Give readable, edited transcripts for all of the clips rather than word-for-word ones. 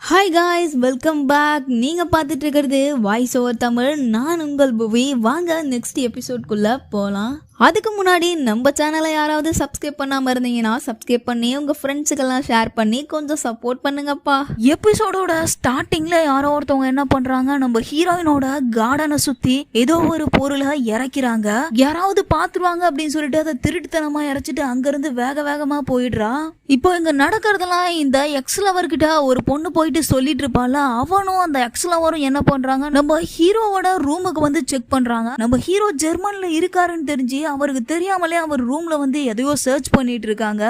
Hi guys, welcome back. நீங்கள் பார்த்துட்டு இருக்கிறது வாய்ஸ் ஓவர் தமிழ். நான் உங்கள் புவி. வாங்க நெக்ஸ்ட் எபிசோட்குள்ளே போகலாம். அதுக்கு முன்னாடி நம்ம சேனலை யாராவது சப்ஸ்கிரைப் பண்ணாமல் இருந்தீங்கன்னா சப்ஸ்கிரைப் பண்ணி உங்கள் ஃப்ரெண்ட்ஸுக்கெல்லாம் ஷேர் பண்ணி கொஞ்சம் சப்போர்ட் பண்ணுங்கப்பா. எபிசோடோட ஸ்டார்டிங்கில் யாரோ ஒருத்தவங்க என்ன பண்ணுறாங்க, நம்ம ஹீரோயினோட கார்டனை சுற்றி ஏதோ ஒரு பொருளை இறக்கிறாங்க. யாராவது பார்த்துருவாங்க அப்படின்னு சொல்லிட்டு அதை திருட்டுத்தனமாக இறச்சிட்டு அங்கேருந்து வேக வேகமாக போயிடுறா. இப்போ இங்கே நடக்கிறதெல்லாம் இந்த எக்ஸ் லவர்கிட்ட ஒரு பொண்ணு போயிட்டு சொல்லிட்டு இருப்பாள். அவனும் அந்த எக்ஸ் லவரும் என்ன பண்ணுறாங்க, நம்ம ஹீரோவோட ரூமுக்கு வந்து செக் பண்ணுறாங்க. நம்ம ஹீரோ ஜெர்மனில் இருக்காருன்னு தெரிஞ்சு அவருக்கு தெரியாமலே அவர் ரூம்ல வந்து எதையோ சர்ச் பண்ணிட்டு இருக்காங்க.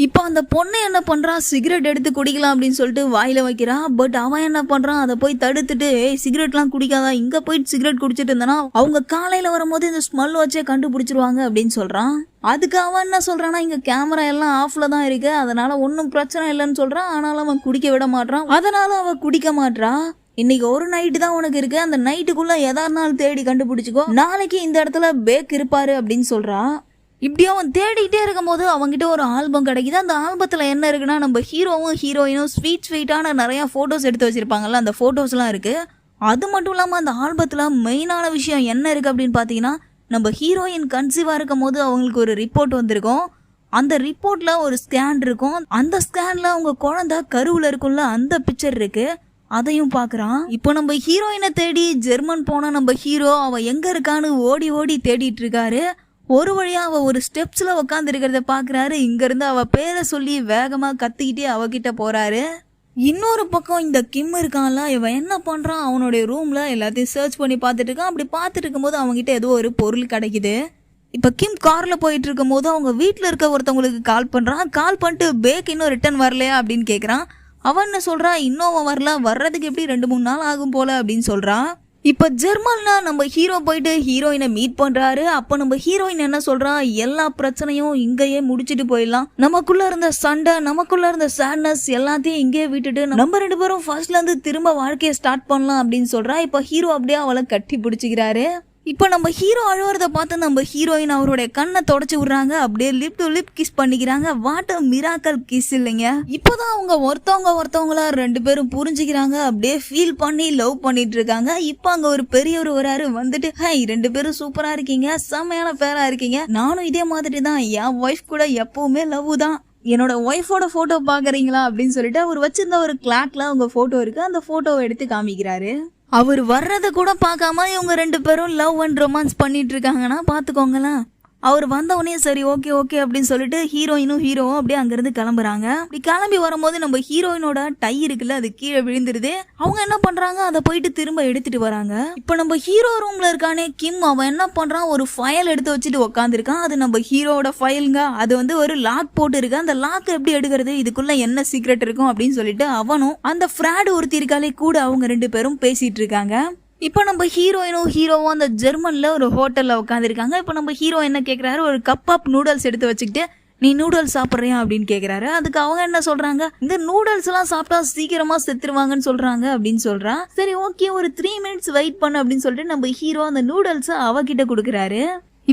இப்போ அந்த பொண்ணு என்ன பண்றா, சிகரெட் எடுத்து குடிக்கலாம் அப்படின்னு சொல்லிட்டு வாயில வைக்கிறா. பட் அவன் என்ன பண்றான், அதை போய் தடுத்துட்டு சிகரெட்லாம் குடிக்காதா, இங்க போயிட்டு சிகரெட் குடிச்சிட்டு இருந்தானா அவங்க காலையில வரும்போது இந்த ஸ்மெல் வச்சே கண்டுபிடிச்சிருவாங்க அப்படின்னு சொல்றான். அதுக்கு அவன் என்ன சொல்றான்னா, இங்க கேமரா எல்லாம் ஆஃப்ல தான் இருக்கு, அதனால ஒன்றும் பிரச்சனை இல்லைன்னு சொல்றான். ஆனாலும் அவன் குடிக்க விட மாட்டான். அதனால அவன் குடிக்க மாட்டா. இன்னைக்கு ஒரு நைட்டு தான் உனக்கு இருக்கு, அந்த நைட்டுக்குள்ள எதா இருந்தாலும் தேடி கண்டுபிடிச்சிக்கோ, நாளைக்கு இந்த இடத்துல பேக் இருப்பாரு அப்படின்னு சொல்றா. இப்படி அவன் தேடிக்கிட்டே இருக்கும் போது அவங்ககிட்ட ஒரு ஆல்பம் கிடைக்குது. அந்த ஆல்பத்தில் என்ன இருக்குன்னா, நம்ம ஹீரோவும் ஹீரோயினும் ஸ்வீட்டான நிறைய ஃபோட்டோஸ் எடுத்து வச்சிருப்பாங்கல்ல, அந்த ஃபோட்டோஸ்லாம் இருக்கு. அது மட்டும் இல்லாமல் அந்த ஆல்பத்தில் மெயினான விஷயம் என்ன இருக்கு அப்படின்னு பார்த்தீங்கன்னா, நம்ம ஹீரோயின் கன்சீவாக இருக்கும் போது அவங்களுக்கு ஒரு ரிப்போர்ட் வந்திருக்கும். அந்த ரிப்போர்ட்ல ஒரு ஸ்கேன் இருக்கும். அந்த ஸ்கேன்ல அவங்க குழந்தை கருவில் இருக்கும்ல, அந்த பிக்சர் இருக்கு. அதையும் பார்க்குறான். இப்போ நம்ம ஹீரோயினை தேடி ஜெர்மன் போன நம்ம ஹீரோ அவ எங்க இருக்கான்னு ஓடி ஓடி தேடிட்டு இருக்காரு. ஒரு வழியா அவ ஒரு ஸ்டெப்ஸ்ல உட்காந்து இருக்கிறத பாக்குறாரு. இங்க இருந்து அவ பேரை சொல்லி வேகமா கத்திக்கிட்டே அவகிட்ட போறாரு. இன்னொரு பக்கம் இந்த கிம் இருக்கான்ல, இவன் என்ன பண்றான், அவனுடைய ரூம்ல எல்லாத்தையும் சர்ச் பண்ணி பார்த்துட்டு இருக்கான். அப்படி பார்த்துட்டு இருக்கும்போது அவங்ககிட்ட ஏதோ ஒரு பொருள் கிடைக்குது. இப்போ கிம் கார்ல போயிட்டு இருக்கும் போது அவங்க வீட்டில் இருக்க ஒருத்தவங்களுக்கு கால் பண்றான். கால் பண்ணிட்டு பேக் இன்னும் ரிட்டர்ன் வரலையா அப்படின்னு கேட்குறான். அவன் என்ன சொல்றா, இன்னும் அவன் வரல, வர்றதுக்கு எப்படி 2-3 நாள் ஆகும் போல அப்படின்னு சொல்றான். இப்போ ஜெர்மன்னா நம்ம ஹீரோ போயிட்டு ஹீரோயினை மீட் பண்றாரு. அப்போ நம்ம ஹீரோயின் என்ன சொல்றா, எல்லா பிரச்சனையும் இங்கேயே முடிச்சுட்டு போயிடலாம், நமக்குள்ள இருந்த சண்டை, நமக்குள்ள இருந்த சேட்னஸ் எல்லாத்தையும் இங்கேயே விட்டுட்டு நம்ம 2 பேரும் ஃபர்ஸ்ட்ல இருந்து திரும்ப வாழ்க்கையை ஸ்டார்ட் பண்ணலாம் அப்படின்னு சொல்றா. இப்போ ஹீரோ அப்படியே அவளை கட்டி பிடிச்சிக்கிறாரு. இப்போ நம்ம ஹீரோ அழுவுறத பார்த்து நம்ம ஹீரோயின் அவருடைய கண்ணை தொடச்சி விடுறாங்க. அப்படியே லிப் டு லிப் கிஸ் பண்ணிக்கிறாங்க. வாட் அ மிராக்கல் கிஸ் இல்லைங்க. இப்போதான் அவங்க ஒருத்தவங்களா 2 பேரும் புரிஞ்சுக்கிறாங்க. அப்படியே ஃபீல் பண்ணி லவ் பண்ணிட்டு இருக்காங்க. இப்போ அங்க ஒரு பெரியவர் வராரு. வந்துட்டு, ஹை 2 பேரும் சூப்பரா இருக்கீங்க, செம்மையான பேரா இருக்கீங்க, நானும் இதே மாதிரி தான், என் ஒய்ஃப் கூட எப்பவுமே லவ் தான், என்னோட ஒய்ஃபோட போட்டோ பாக்குறீங்களா அப்படின்னு சொல்லிட்டு அவர் வச்சிருந்த ஒரு கிளாக்ல அவங்க போட்டோ இருக்கு. அந்த போட்டோவை எடுத்து காமிக்கிறாரு. அவர் வர்றதை கூட பார்க்காம இவங்க 2 பேரும் லவ் அண்ட் ரொமான்ஸ் பண்ணிட்டு இருக்காங்கன்னா பார்த்துக்கோங்களேன். அவர் வந்தவனே சரி ஓகே அப்படின்னு சொல்லிட்டு ஹீரோயினும் ஹீரோவும் அப்படியே அங்கிருந்து கிளம்புறாங்க. அப்படி கிளம்பி வரும்போது நம்ம ஹீரோயினோட டை இருக்குல்ல, அது கீழே விழுந்துருது. அவங்க என்ன பண்றாங்க, அதை போயிட்டு திரும்ப எடுத்துட்டு வராங்க. இப்போ நம்ம ஹீரோ ரூம்ல இருக்கானே கிம், அவன் என்ன பண்றான், ஒரு ஃபைல் எடுத்து வச்சுட்டு உட்காந்துருக்கான். அது நம்ம ஹீரோட ஃபைலுங்க. அது வந்து ஒரு லாக் போட்டு இருக்கு. அந்த லாக் எப்படி எடுக்கிறது, இதுக்குள்ள என்ன சீக்ரெட் இருக்கும் அப்படின்னு சொல்லிட்டு அவனும் அந்த ஃப்ராடு ஒருத்தி இருக்காலே கூட அவங்க 2 பேரும் பேசிட்டு இருக்காங்க. இப்போ நம்ம ஹீரோயினும் ஹீரோவும் அந்த ஜெர்மன்ல ஒரு ஹோட்டல்ல உட்காந்துருக்காங்க. இப்போ நம்ம ஹீரோ என்ன கேட்குறாரு, ஒரு கப் ஆஃப் நூடுல்ஸ் எடுத்து வச்சுக்கிட்டு, நீ நூடுல்ஸ் சாப்பிட்றியா அப்படின்னு கேட்குறாரு. அதுக்கு அவங்க என்ன சொல்றாங்க, இந்த நூடுல்ஸ் எல்லாம் சாப்பிட்டா சீக்கிரமா செத்துருவாங்கன்னு சொல்றாங்க அப்படின்னு சொல்றான். சரி ஓகே, ஒரு 3 மினிட்ஸ் வெயிட் பண்ணு அப்படின்னு சொல்லிட்டு நம்ம ஹீரோ அந்த நூடுல்ஸை அவகிட்ட கொடுக்குறாரு.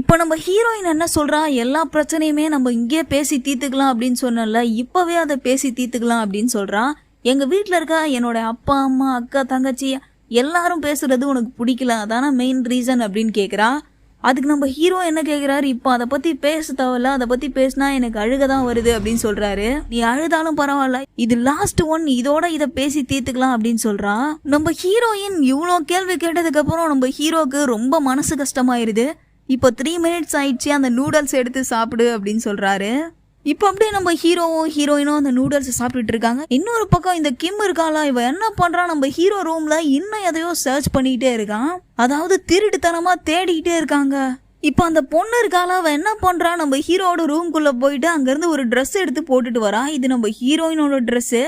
இப்போ நம்ம ஹீரோயின் என்ன சொல்றா, எல்லா பிரச்சனையுமே நம்ம இங்கே பேசி தீர்த்துக்கலாம் அப்படின்னு சொன்னல, இப்பவே அதை பேசி தீர்த்துக்கலாம் அப்படின்னு சொல்றான். எங்க வீட்டில் இருக்க என்னோட அப்பா அம்மா அக்கா தங்கச்சி எல்லாரும் பேசுறது உனக்கு பிடிக்கல, அதான மெயின் ரீசன் அப்படின்னு கேட்குறா. அதுக்கு நம்ம ஹீரோ என்ன கேட்குறாரு, இப்போ அதை பற்றி பேச தேவையில்ல, அதை பற்றி பேசினா எனக்கு அழுகதான் வருது அப்படின்னு சொல்கிறாரு. நீ அழுதாலும் பரவாயில்ல, இது லாஸ்ட் ஒன், இதோட இதை பேசி தீர்த்துக்கலாம் அப்படின்னு சொல்கிறா. நம்ம ஹீரோயின் இவ்வளோ கேள்வி கேட்டதுக்கப்புறம் நம்ம ஹீரோக்கு ரொம்ப மனசு கஷ்டமாயிருது. இப்போ 3 மினிட்ஸ் ஆயிடுச்சு, அந்த நூடுல்ஸ் எடுத்து சாப்பிடு அப்படின்னு சொல்கிறாரு. இப்போ அப்படியே நம்ம ஹீரோவும் ஹீரோயினும் அந்த நூடுல்ஸ் சாப்பிட்டுட்டு இருக்காங்க. இன்னொரு பக்கம் இந்த கிம் இருக்காளா, இவ என்ன பண்றான், நம்ம ஹீரோ ரூம்ல இன்னும் எதையோ சர்ச் பண்ணிக்கிட்டே இருக்கான். அதாவது திருட்டுத்தனமா தேடிக்கிட்டே இருக்காங்க. இப்போ அந்த பொண்ணு இருக்காளா, அவ என்ன பண்றா, நம்ம ஹீரோட ரூம்குள்ள போயிட்டு அங்கிருந்து ஒரு ட்ரெஸ் எடுத்து போட்டுட்டு வரா. இது நம்ம ஹீரோயினோட ட்ரெஸ்.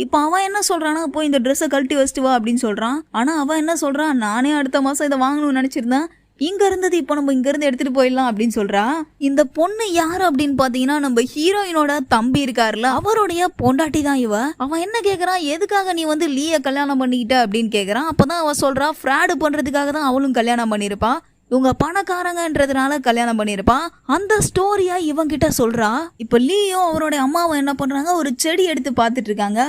இப்போ அவன் என்ன சொல்றானா, போய் இந்த ட்ரெஸ்ஸை கழட்டி வச்சுட்டு வா அப்படின்னு சொல்றான். ஆனா அவன் என்ன சொல்றான், நானே அடுத்த மாசம் இதை வாங்கணும்னு நினைச்சிருந்தேன், இங்க இருந்தது இப்போ நம்ம இங்க இருந்து எடுத்துட்டு போயிடலாம் அப்படின்னு சொல்றா. இந்த பொண்ணு யாரு அப்படின்னு பாத்தீங்கன்னா, நம்ம ஹீரோயினோட தம்பி இருக்காருல, அவருடைய பொண்டாட்டி தான் இவ. அவன் என்ன கேக்குறான், எதுக்காக நீ வந்து லீய கல்யாணம் பண்ணிக்கிட்ட அப்படின்னு கேக்குறான். அப்பதான் அவ சொல்றா, ஃப்ராடு பண்றதுக்காக தான் அவளும் கல்யாணம் பண்ணிருப்பா, இவங்க பணக்காரங்கன்றதுனால கல்யாணம் பண்ணிருப்பான். அந்த ஸ்டோரியா இவங்கிட்ட சொல்றா. இப்ப லீயும் அவருடைய அம்மாவும் என்ன பண்றாங்க, ஒரு செடி எடுத்து பார்த்துட்டு இருக்காங்க.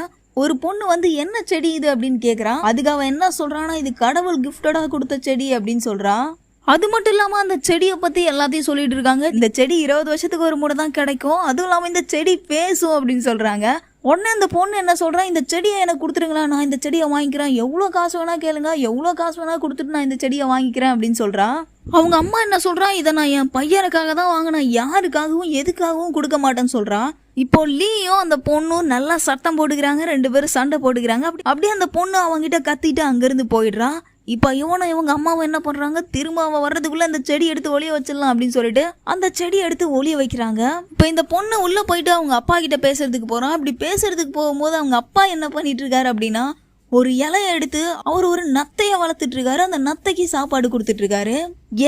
ஒரு பொண்ணு வந்து என்ன செடி இது அப்படின்னு கேக்குறான். அதுக்கு அவன் என்ன சொல்றான்னா, இது கடவுள் கிஃப்டடா கொடுத்த செடி அப்படின்னு சொல்றான். அது மட்டும் இல்லாம அந்த செடியை பத்தி எல்லாத்தையும் சொல்லிட்டு இருக்காங்க. இந்த செடி 20 வருஷத்துக்கு ஒரு முறை தான் கிடைக்கும், அதுவும் இல்லாம இந்த செடி பேசும் அப்படின்னு சொல்றாங்க. உடனே அந்த பொண்ணு என்ன சொல்றா, இந்த செடியை எனக்கு கொடுத்துருங்களா, நான் இந்த செடியை வாங்கிக்கிறேன், எவ்வளோ காசு வேணா கேளுங்க, எவ்வளோ காசு வேணா கொடுத்துட்டு நான் இந்த செடியை வாங்கிக்கிறேன் அப்படின்னு சொல்றா. அவங்க அம்மா என்ன சொல்றா, இதை நான் என் பையனுக்காக தான் வாங்கினேன், யாருக்காகவும் எதுக்காகவும் கொடுக்க மாட்டேன்னு சொல்றா. இப்போ லீயும் அந்த பொண்ணும் நல்லா சத்தம் போட்டுக்கிறாங்க, 2 பேரும் சண்டை போட்டுக்கிறாங்க. அப்படியே அந்த பொண்ணு அவங்கிட்ட கத்திட்டு அங்கிருந்து போயிடுறா. இப்போ இவங்க அம்மாவை என்ன பண்றாங்க, திரும்ப அவ வர்றதுக்குள்ள அந்த செடி எடுத்து ஒளிய வச்சிடலாம் அப்படின்னு சொல்லிட்டு அந்த செடி எடுத்து ஒளிய வைக்கிறாங்க. இப்போ இந்த பொண்ணு உள்ள போயிட்டு அவங்க அப்பா கிட்ட பேசுறதுக்கு போறான். அப்படி பேசுறதுக்கு போகும்போது அவங்க அப்பா என்ன பண்ணிட்டு இருக்காரு அப்படின்னா, ஒரு இலையை எடுத்து அவர் ஒரு நத்தைய வளர்த்துட்டு இருக்காரு. அந்த நத்தைக்கு சாப்பாடு கொடுத்துட்டு இருக்காரு.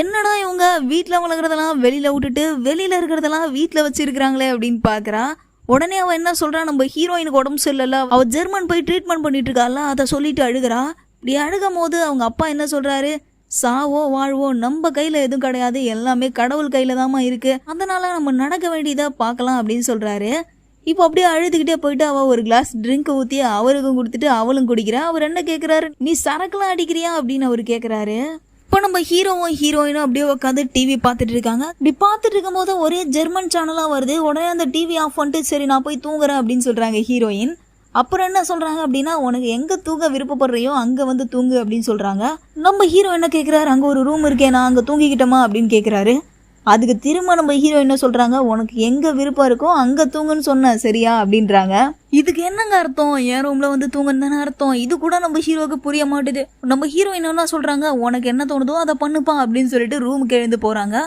என்னடா இவங்க வீட்டுல வளர்க்குறதெல்லாம் வெளியில விட்டுட்டு வெளியில இருக்கிறதெல்லாம் வீட்டுல வச்சிருக்காங்களே அப்படின்னு பாக்குறா. உடனே அவ என்ன சொல்றா, நம்ம ஹீரோயினுக்கு உடம்பு சரியில்லை, அவ ஜெர்மன் போய் ட்ரீட்மெண்ட் பண்ணிட்டு இருக்கால, அதை சொல்லிட்டு அழுகிறா. இப்படி அழுகும் போது அவங்க அப்பா என்ன சொல்றாரு, சாவோ வாழ்வோ நம்ம கையில எதுவும் கிடையாது, எல்லாமே கடவுள் கையில தாமா இருக்கு, அதனால நம்ம நடக்க வேண்டியதா பார்க்கலாம் அப்படின்னு சொல்றாரு. இப்போ அப்படியே அழுதுகிட்டே போயிட்டு அவ ஒரு கிளாஸ் ட்ரிங்க் ஊத்தி அவருக்கும் கொடுத்துட்டு அவளும் குடிக்கிறா. அவர் என்ன கேட்கிறாரு, நீ சரக்குலாம் அடிக்கிறியா அப்படின்னு அவர் கேட்கிறாரு. இப்போ நம்ம ஹீரோவும் ஹீரோயினும் அப்படியே உட்காந்து டிவி பார்த்துட்டு இருக்காங்க. இப்படி பார்த்துட்டு இருக்கும் போது ஒரே ஜெர்மன் சேனலா வருது. உடனே அந்த டிவி ஆஃப் பண்ணிட்டு சரி நான் போய் தூங்குறேன் அப்படின்னு சொல்றாங்க ஹீரோயின். அப்புறம் என்ன சொல்றாங்க அப்படின்னா, உனக்கு எங்க தூங்க விருப்பப்படுறியோ அங்க வந்து தூங்கு அப்படின்னு சொல்றாங்க. நம்ம ஹீரோ என்ன கேட்கிறாரு, அங்க ஒரு ரூம் இருக்கே, நான் அங்க தூங்கிக்கிட்டோமா அப்படின்னு கேட்கிறாரு. அதுக்கு திரும்ப நம்ம ஹீரோ என்ன சொல்றாங்க, உனக்கு எங்க விருப்பம் இருக்கோ அங்க தூங்குன்னு சொன்ன சரியா அப்படின்றாங்க. இதுக்கு என்னங்க அர்த்தம், என் ரூம்ல வந்து தூங்குன்னு தானே அர்த்தம். இது கூட நம்ம ஹீரோவுக்கு புரிய மாட்டுது. நம்ம ஹீரோயின் என்ன சொல்றாங்க, உனக்கு என்ன தோணுதோ அதை பண்ணுப்பா அப்படின்னு சொல்லிட்டு ரூமுக்கு எழுந்து போறாங்க.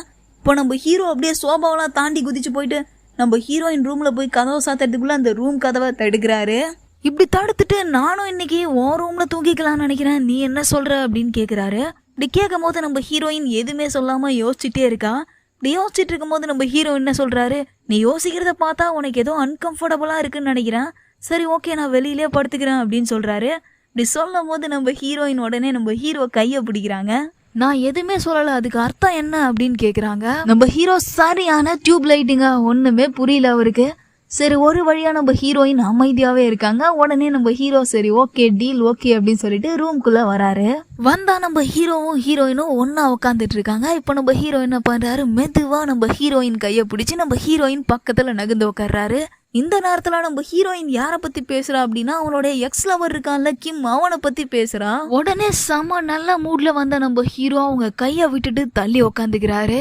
இப்போ நம்ம ஹீரோ அப்படியே சோபாவெல்லாம் தாண்டி குதிச்சு போயிட்டு நம்ம ஹீரோயின் ரூம்ல போய் கதவை சாத்துறதுக்குள்ள அந்த ரூம் கதவை தடுக்கிறாரு. இப்படி தடுத்துட்டு, நானும் இன்னைக்கு உன் ரூம்ல தூங்கிக்கலாம்னு நினைக்கிறேன், நீ என்ன சொல்ற அப்படின்னு கேட்குறாரு. இப்படி கேட்கும் போது நம்ம ஹீரோயின் எதுவுமே சொல்லாம யோசிச்சுட்டே இருக்கா. இப்படி யோசிச்சுட்டு இருக்கும் போது நம்ம ஹீரோ என்ன சொல்றாரு, நீ யோசிக்கிறத பார்த்தா உனக்கு ஏதோ அன்கம்ஃபர்டபுளா இருக்குன்னு நினைக்கிறேன், சரி ஓகே நான் வெளியிலே படுத்துக்கிறேன் அப்படின்னு சொல்றாரு. இப்படி சொல்லும் போது நம்ம ஹீரோயின் உடனே நம்ம ஹீரோ கையை பிடிக்கிறாங்க. நான் எதுவுமே சொல்லலை, அதுக்கு அர்த்தம் என்ன அப்படின்னு கேட்குறாங்க. நம்ம ஹீரோ சரியான டியூப் லைட்டுங்க, ஒன்றுமே புரியல அவருக்கு. சரி ஒரு வழியாக நம்ம ஹீரோயின் அமைதியாகவே இருக்காங்க. உடனே நம்ம ஹீரோ சரி ஓகே டீல் ஓகே அப்படின்னு சொல்லிட்டு ரூம்குள்ளே வராரு. வந்தா நம்ம ஹீரோவும் ஹீரோயினும் ஒன்றா உட்காந்துட்டு இருக்காங்க. இப்போ நம்ம ஹீரோ என்ன பண்ணுறாரு, மெதுவாக நம்ம ஹீரோயின் கையை பிடிச்சி நம்ம ஹீரோயின் பக்கத்தில் நகர்ந்து உட்கார்றாரு. இந்த நேரத்துல நம்ம ஹீரோயின் யாரை பத்தி பேசுறா அப்படின்னா, அவனுடைய எக்ஸ் லவர் இருக்கான்ல கிம், அவனை பத்தி பேசுறா. உடனே செம நல்ல மூட்ல வந்த நம்ம ஹீரோ அவங்க கைய விட்டுட்டு தள்ளி உக்காந்துக்கிறாரு.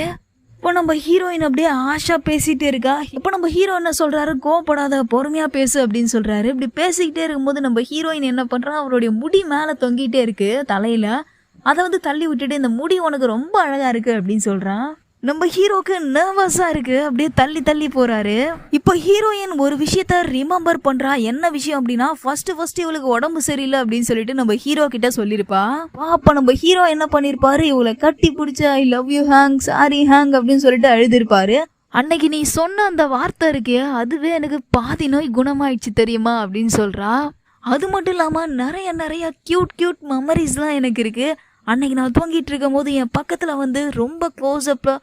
இப்போ நம்ம ஹீரோயின் அப்படியே ஆஷா பேசிட்டே இருக்கா. இப்போ நம்ம ஹீரோ என்ன சொல்றாரு, கோவப்படாத பொறுமையா பேசு அப்படின்னு சொல்றாரு. இப்படி பேசிக்கிட்டே இருக்கும்போது நம்ம ஹீரோயின் என்ன பண்றா, அவருடைய முடி மேல தொங்கிட்டே இருக்கு தலையில, அதை வந்து தள்ளி விட்டுட்டு இந்த முடி உனக்கு ரொம்ப அழகா இருக்கு அப்படின்னு சொல்றான். நம்ம ஹீரோக்கு நர்வஸா இருக்கு, அப்படியே தள்ளி தள்ளி போறாரு. இப்போ ஹீரோயின் ஒரு விஷயத்த ரிமெம்பர் பண்றா. என்ன விஷயம் அப்படின்னா, ஃபர்ஸ்ட் இவளுக்கு உடம்பு சரியில்லை அப்படின்னு சொல்லிட்டு நம்ம ஹீரோ கிட்ட சொல்லிருப்பா. அப்ப நம்ம ஹீரோ என்ன பண்ணிருப்பாரு, இவளை கட்டி பிடிச்ச I love you hang sorry hang அப்படின்னு சொல்லிட்டு அழுதுருப்பாரு. அன்னைக்கு நீ சொன்ன அந்த வார்த்தை இருக்கே, அதுவே எனக்கு பாதி நோய் குணமாயிடுச்சு தெரியுமா அப்படின்னு சொல்றா. அது மட்டும் இல்லாம நிறைய கியூட் மெமரிஸ்லாம் எனக்கு இருக்கு. அன்னைக்கு நான் தூங்கிட்டு இருக்கும் போது என் பக்கத்துல வந்து ரொம்ப க்ளோஸ்அப்ல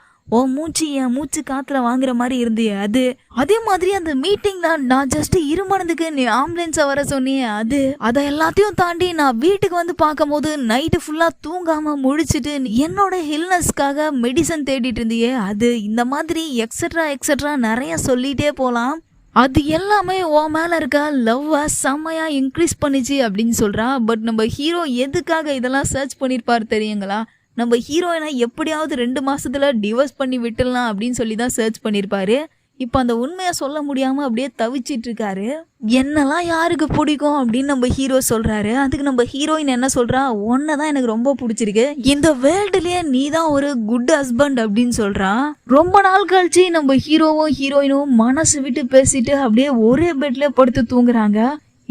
என் மூச்சு காத்துல வாங்குற மாதிரி இருந்தே அது. அதே மாதிரி அந்த மீட்டிங்ல நான் ஜஸ்ட் இருமனதுக்கு நீ ஆம்புலன்ஸை வர சொன்னியே அது. அதை எல்லாத்தையும் தாண்டி நான் வீட்டுக்கு வந்து பார்க்கும் போது நைட்டு ஃபுல்லா தூங்காம முழிச்சிட்டு என்னோட ஹில்னஸ்க்காக மெடிசன் தேடிட்டு இருந்தியே அது. இந்த மாதிரி எக்ஸெட்ரா நிறைய சொல்லிட்டே போலாம். அது எல்லாமே உன் மேல இருக்க லவ்வ செம்மையா இன்க்ரீஸ் பண்ணிச்சு அப்படின்னு சொல்றா. பட் நம்ம ஹீரோ எதுக்காக இதெல்லாம் சர்ச் பண்ணிருப்பாரு தெரியுங்களா? நம்ம ஹீரோயினை எப்படியாவது 2 மாசத்துல டிவோர்ஸ் பண்ணி விட்டுடலாம் அப்படின்னு சொல்லி தான் சர்ச் பண்ணிருப்பாரு. இப்போ அந்த உண்மையை சொல்ல முடியாம அப்படியே தவிச்சிட்டு இருக்காரு. என்னெல்லாம் யாருக்கு பிடிக்கும் அப்படின்னு நம்ம ஹீரோ சொல்றாரு. அதுக்கு நம்ம ஹீரோயின் என்ன சொல்றா, உன்னதான் எனக்கு ரொம்ப பிடிச்சிருக்கு, இந்த வேர்ல்டுலயே நீ தான் ஒரு குட் ஹஸ்பண்ட் அப்படின்னு சொல்றா. ரொம்ப நாள் கழிச்சு நம்ம ஹீரோவும் ஹீரோயினும் மனசு விட்டு பேசிட்டு அப்படியே ஒரே பெட்ல படுத்து தூங்குறாங்க.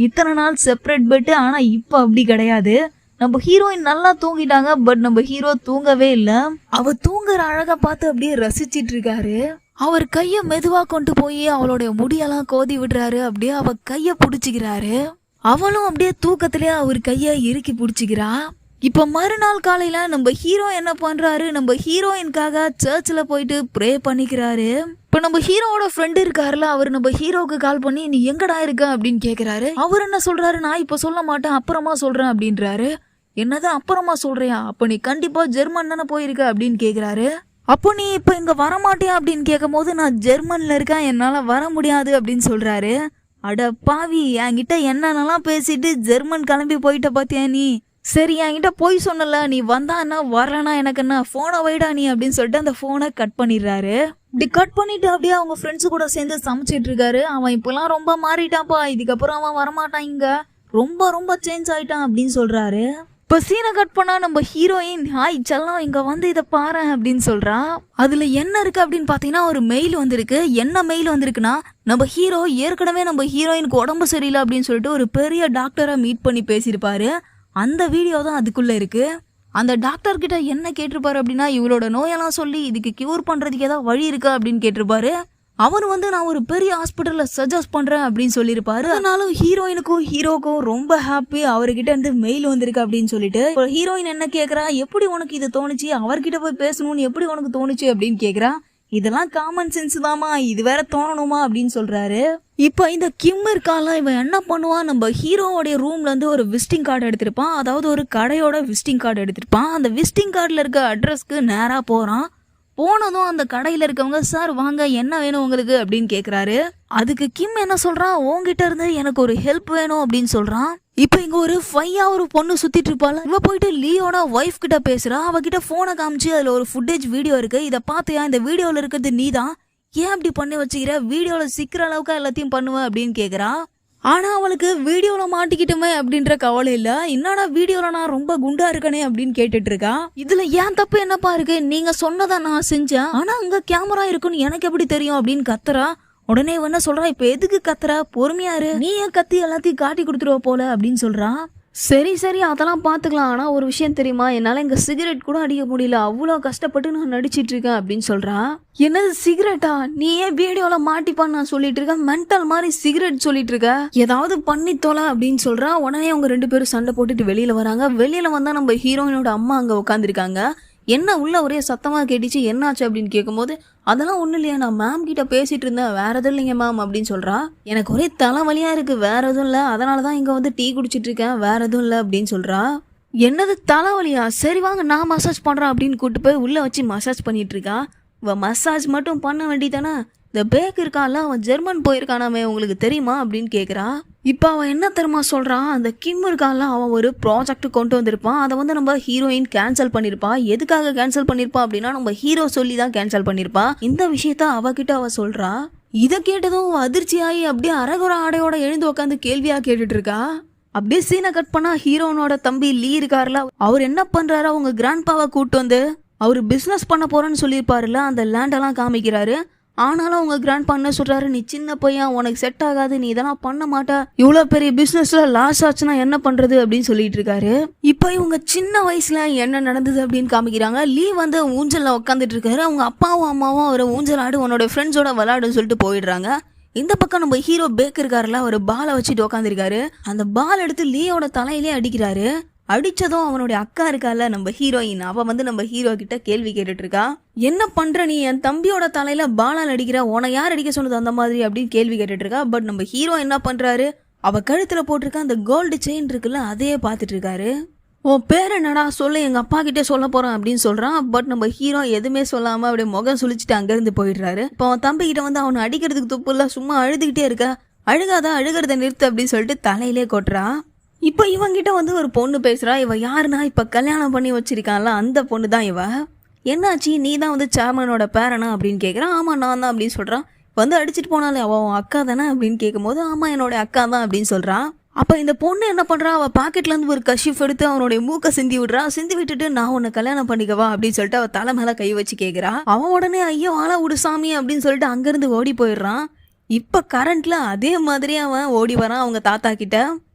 இத்தனை நாள் செப்பரேட் பெட், ஆனா இப்ப அப்படி கிடையாது. நம்ம ஹீரோயின் நல்லா தூங்கிட்டாங்க, பட் நம்ம ஹீரோ தூங்கவே இல்லை. அவ தூங்குற அழகா பார்த்து அப்படியே ரசிச்சிட்டு இருக்காரு. அவர் கைய மெதுவா கொண்டு போய் அவளுடைய முடியெல்லாம் கோதி விடுறாரு. அப்படியே அவ கைய புடிச்சுக்கிறாரு. அவளும் அப்படியே தூக்கத்திலே அவர் கைய இறுக்கி புடிச்சுக்கிறா. இப்போ மறுநாள் காலையில நம்ம ஹீரோ என்ன பண்றாரு, நம்ம ஹீரோயின்காக சர்ச்சில் போயிட்டு ப்ரே பண்ணிக்கிறாரு. இப்போ நம்ம ஹீரோவோட ஃப்ரெண்டு இருக்காருல, அவர் நம்ம ஹீரோவுக்கு கால் பண்ணி நீ எங்கடா இருக்க அப்படின்னு கேட்குறாரு. அவர் என்ன சொல்றாரு, நான் இப்போ சொல்ல மாட்டேன் அப்புறமா சொல்றேன் அப்படின்றாரு. என்னது அப்புறமா சொல்றியா, அப்போ நீ கண்டிப்பா ஜெர்மன் தானே போயிருக்க அப்படின்னு கேட்குறாரு. அப்போ நீ இப்போ இங்கே வரமாட்டியா அப்படின்னு கேட்கும் போது நான் ஜெர்மனில் இருக்கேன், என்னால் வர முடியாது அப்படின்னு சொல்றாரு. அட பாவி, என்கிட்ட என்னென்னலாம் பேசிட்டு ஜெர்மன் கிளம்பி போயிட்ட பாத்தியா நீ. சரி என்கிட்ட போய் சொன்னல, நீ வந்தா என்ன வரலனா எனக்கு என்ன, போனை வைடா நீ அப்படின்னு சொல்லிட்டு அந்த போனை கட் பண்ணிடுறாரு. இப்படி கட் பண்ணிட்டு அப்படியே அவங்க ஃப்ரெண்ட்ஸு கூட சேர்ந்து சமைச்சிட்டு இருக்காரு. அவன் இப்பெல்லாம் ரொம்ப மாறிட்டான்ப்பா, இதுக்கப்புறம் அவன் வரமாட்டான், இங்க ரொம்ப ரொம்ப சேஞ்ச் ஆயிட்டான் அப்படின்னு சொல்றாரு. இப்போ சீனை கட் பண்ணா நம்ம ஹீரோயின் ஹாய் செல்லம் இங்க வந்து இதை பாரு அப்படின்னு சொல்றா. அதுல என்ன இருக்கு அப்படின்னு பாத்தீங்கன்னா ஒரு மெயில் வந்திருக்கு. என்ன மெயில் வந்திருக்குன்னா, நம்ம ஹீரோ ஏற்கனவே நம்ம ஹீரோயினுக்கு உடம்பு சரியில்லை அப்படின்னு சொல்லிட்டு ஒரு பெரிய டாக்டரை மீட் பண்ணி பேசியிருப்பாரு. அந்த வீடியோ தான் அதுக்குள்ள இருக்கு. அந்த டாக்டர் கிட்ட என்ன கேட்டிருப்பாரு அப்படின்னா, இவளோட நோயெல்லாம் சொல்லி இதுக்கு கியூர் பண்றதுக்கு ஏதாவது வழி இருக்கா அப்படின்னு கேட்டிருப்பாரு. அவர் வந்து நான் ஒரு பெரிய ஹாஸ்பிட்டல்ல சஜஸ்ட் பண்றேன் அப்படின்னு சொல்லியிருப்பாரு. அதனால ஹீரோயினுக்கும் ஹீரோக்கும் ரொம்ப ஹாப்பி, அவர்கிட்ட இருந்து மெயில் வந்திருக்கு அப்படின்னு சொல்லிட்டு. ஹீரோயின் என்ன கேக்குறா, எப்படி உனக்கு இது தோணுச்சு, அவர்கிட்ட போய் பேசணும்னு எப்படி உனக்கு தோணுச்சு அப்படின்னு கேக்குறா. இதெல்லாம் காமன் சென்ஸ் தாமா, இது வேற தோணணுமா அப்படின்னு சொல்றாரு. இப்ப இந்த கிம் இருக்கால, இவன் என்ன பண்ணுவான், நம்ம ஹீரோவோடைய ரூம்ல இருந்து ஒரு விசிட்டிங் கார்டு எடுத்திருப்பான். அதாவது ஒரு கடையோட விசிட்டிங் கார்டு எடுத்திருப்பான். அந்த விசிட்டிங் கார்டுல இருக்க அட்ரஸ்க்கு நேரா போறான். போனதும் அந்த கடையில இருக்கவங்க சார் வாங்க என்ன வேணும் உங்களுக்கு அப்படின்னு கேக்குறாரு. அதுக்கு கிம் என்ன சொல்றான், உங்ககிட்ட இருந்து எனக்கு ஒரு ஹெல்ப் வேணும் அப்படின்னு சொல்றான். இப்ப இங்க ஒரு ஃபையா ஒரு பொண்ணு சுத்திட்டு இருப்பாள். இவ போயிட்டு லீயோட ஒய்ஃப் கிட்ட பேசுறா. அவகிட்ட போனை காமிச்சு அதுல ஒரு ஃபுட்டேஜ் வீடியோ இருக்கு, இதை பார்த்தியா, இந்த வீடியோல இருக்கிறது நீதான், ஏன் அப்படி பண்ணி வச்சுக்கிற, வீடியோல சிக்கிற அளவுக்கு எல்லாத்தையும் பண்ணுவ அப்படின்னு கேக்குறா. ஆனா அவளுக்கு வீடியோல மாட்டிக்கிட்டுமே அப்படின்ற கவலை இல்ல. என்னடா வீடியோல நான் ரொம்ப குண்டா இருக்கனே அப்படின்னு கேட்டுட்டு இருக்கா. இதுல ஏன் தப்பு என்னப்பா இருக்கு, நீங்க சொன்னதை நான் செஞ்சேன், ஆனா அங்க கேமரா இருக்குன்னு எனக்கு எப்படி தெரியும் அப்படின்னு கத்துறா. உடனே என்ன சொல்றா, இப்ப எதுக்கு கத்துற, பொறுமையாரு, நீ ஏன் கத்தி எல்லாத்தையும் காட்டி கொடுத்துருவ போல அப்படின்னு சொல்றா. சரி சரி அதெல்லாம் பாத்துக்கலாம், ஆனா ஒரு விஷயம் தெரியுமா, என்னால இங்க சிகரெட் கூட அடிக்க முடியல, அவ்வளோ கஷ்டப்பட்டு நான் நடிச்சிட்டு இருக்கேன் அப்படின்னு சொல்றா. என்னது சிகரெட்டா, நீ ஏன் வீடியோல மாட்டிப்பான்னு நான் சொல்லிட்டு இருக்கேன், மென்டல் மாதிரி சிகரெட் சொல்லிட்டு இருக்க, ஏதாவது பண்ணி தொலை அப்படின்னு சொல்றா. உடனே அவங்க ரெண்டு பேரும் சண்டை போட்டுட்டு வெளியில வராங்க. வெளியில வந்தா நம்ம ஹீரோயினோட அம்மா அங்க உட்காந்துருக்காங்க. என்ன உள்ள ஒரே சத்தமா கேட்டுச்சு, என்னாச்சு அப்படின்னு கேட்கும்போது அதெல்லாம் ஒன்றும் இல்லையா, நான் மேம் கிட்ட பேசிட்டு இருந்தேன், வேற எதுவும் இல்லைங்க மேம் அப்படின்னு சொல்றா. எனக்கு ஒரே தலைவலியா இருக்கு, வேற எதுவும் இல்லை, அதனாலதான் இங்க வந்து டீ குடிச்சிட்டு இருக்கேன், வேற எதுவும் இல்லை அப்படின்னு சொல்றா. என்னது தலைவலியா, சரி வாங்க நான் மசாஜ் பண்றேன் அப்படின்னு கூட்டு போய் உள்ள வச்சு மசாஜ் பண்ணிட்டு இருக்கா. இவ மசாஜ் மட்டும் பண்ண வேண்டியதானே, இந்த பேக் இருக்கான்ல அவன் ஜெர்மன் போயிருக்கானாமே உங்களுக்கு தெரியுமா அப்படின்னு கேட்குறா. இப்போ அவன் என்ன தெரியுமா சொல்கிறான், அந்த கிம் இருக்கான்ல அவன் ஒரு ப்ராஜெக்ட் கொண்டு வந்திருப்பான், அதை வந்து நம்ம ஹீரோயின் கேன்சல் பண்ணியிருப்பா. எதுக்காக கேன்சல் பண்ணியிருப்பா அப்படின்னா நம்ம ஹீரோ சொல்லி தான் கேன்சல் பண்ணியிருப்பா. இந்த விஷயத்த அவகிட்ட அவ சொல்கிறா. இதை கேட்டதும் அதிர்ச்சியாகி அப்படியே அரகுற ஆடையோட எழுந்து உட்காந்து கேள்வியாக கேட்டுட்டு இருக்கா. அப்படியே சீனை கட் பண்ணா ஹீரோனோட தம்பி லீ இருக்காருல, அவர் என்ன பண்றாரு, அவங்க கிராண்ட்பாவை கூட்டு வந்து அவரு பிஸ்னஸ் பண்ண போறேன்னு சொல்லியிருப்பாருல, அந்த லேண்டெல்லாம் காமிக்கிறாரு. ஆனாலும் அவங்க கிராண்ட் பண்ண சொல்றாரு, நீ சின்ன பையன், உனக்கு செட் ஆகாது, நீ இதெல்லாம் பண்ண மாட்டா, இவ்வளவு பெரிய பிசினஸ்ல லாஸ் ஆச்சுன்னா என்ன பண்றது அப்படின்னு சொல்லிட்டு இருக்காரு. இப்ப இவங்க சின்ன வயசுல என்ன நடந்தது அப்படின்னு காமிக்கிறாங்க. லீ வந்து ஊஞ்சல்ல உட்காந்துட்டு இருக்காரு. அவங்க அப்பாவும் அம்மாவும் அவரை ஊஞ்சல் ஆடு, உன்னோட ஃப்ரெண்ட்ஸோட விளையாடுன்னு சொல்லிட்டு போயிடுறாங்க. இந்த பக்கம் நம்ம ஹீரோ பேக் இருக்காருல, ஒரு பாலை வச்சுட்டு உட்காந்துருக்காரு. அந்த பால் எடுத்து லீயோட தலையிலே அடிக்கிறாரு. அடிச்சதும் அவனுடைய அக்கா இருக்கால நம்ம ஹீரோயின், அவ வந்து நம்ம ஹீரோ கிட்ட கேள்வி கேட்டுட்டு இருக்கா. என்ன பண்ற நீ, என் தம்பியோட தலையில பாலால் அடிக்கிற, உன யார் அடிக்க சொன்னது அந்த மாதிரி அப்படின்னு கேள்வி கேட்டுட்டு இருக்கா. பட் நம்ம ஹீரோ என்ன பண்றாரு, அவ கழுத்துல போட்டிருக்க அந்த கோல்டு செயின் இருக்குல்ல அதையே பார்த்துட்டு இருக்காரு. உன் பேர் என்னடா சொல்லு, எங்க அப்பா கிட்டே சொல்ல போறேன் அப்படின்னு சொல்றான். பட் நம்ம ஹீரோ எதுவுமே சொல்லாம அப்படியே முகம் சுழிச்சுட்டு அங்கிருந்து போயிடுறாரு. இப்போ அவன் தம்பி கிட்ட வந்து அவனை அடிக்கிறதுக்கு துப்பு இல்ல, சும்மா அழுதுகிட்டே இருக்க, அழுகாத அழுகிறத நிறுத்து அப்படின்னு சொல்லிட்டு தலையிலே கொட்டுறா. இப்போ இவங்கிட்ட வந்து ஒரு பொண்ணு பேசுறா. இவ யாருன்னா இப்ப கல்யாணம் பண்ணி வச்சிருக்கான்ல அந்த பொண்ணு தான் இவ. என்னாச்சு, நீ தான் வந்து சேர்மனோட பேரனா அப்படின்னு கேட்குறான். ஆமா நான் தான் அப்படின்னு சொல்றான். வந்து அடிச்சுட்டு போனாலே அவன் அக்கா தானே அப்படின்னு கேட்கும்போது ஆமா என்னோட அக்கா தான் அப்படின்னு சொல்றான். அப்ப இந்த பொண்ணு என்ன பண்றா, அவ பாக்கெட்ல இருந்து ஒரு கஷிஃப் எடுத்து அவனுடைய மூக்க சிந்தி விடுறா. சிந்தி விட்டுட்டு நான் உன்னை கல்யாணம் பண்ணிக்கவா அப்படின்னு சொல்லிட்டு அவ தலை மேல கை வச்சு கேட்கிறா. அவன் உடனே ஐயோ ஆளா விடு சாமி அப்படின்னு சொல்லிட்டு அங்கிருந்து ஓடி போயிடுறான். இப்ப கரண்ட்ல அதே மாதிரி அவன் ஓடி வரான் அவங்க தாத்தா கிட்ட.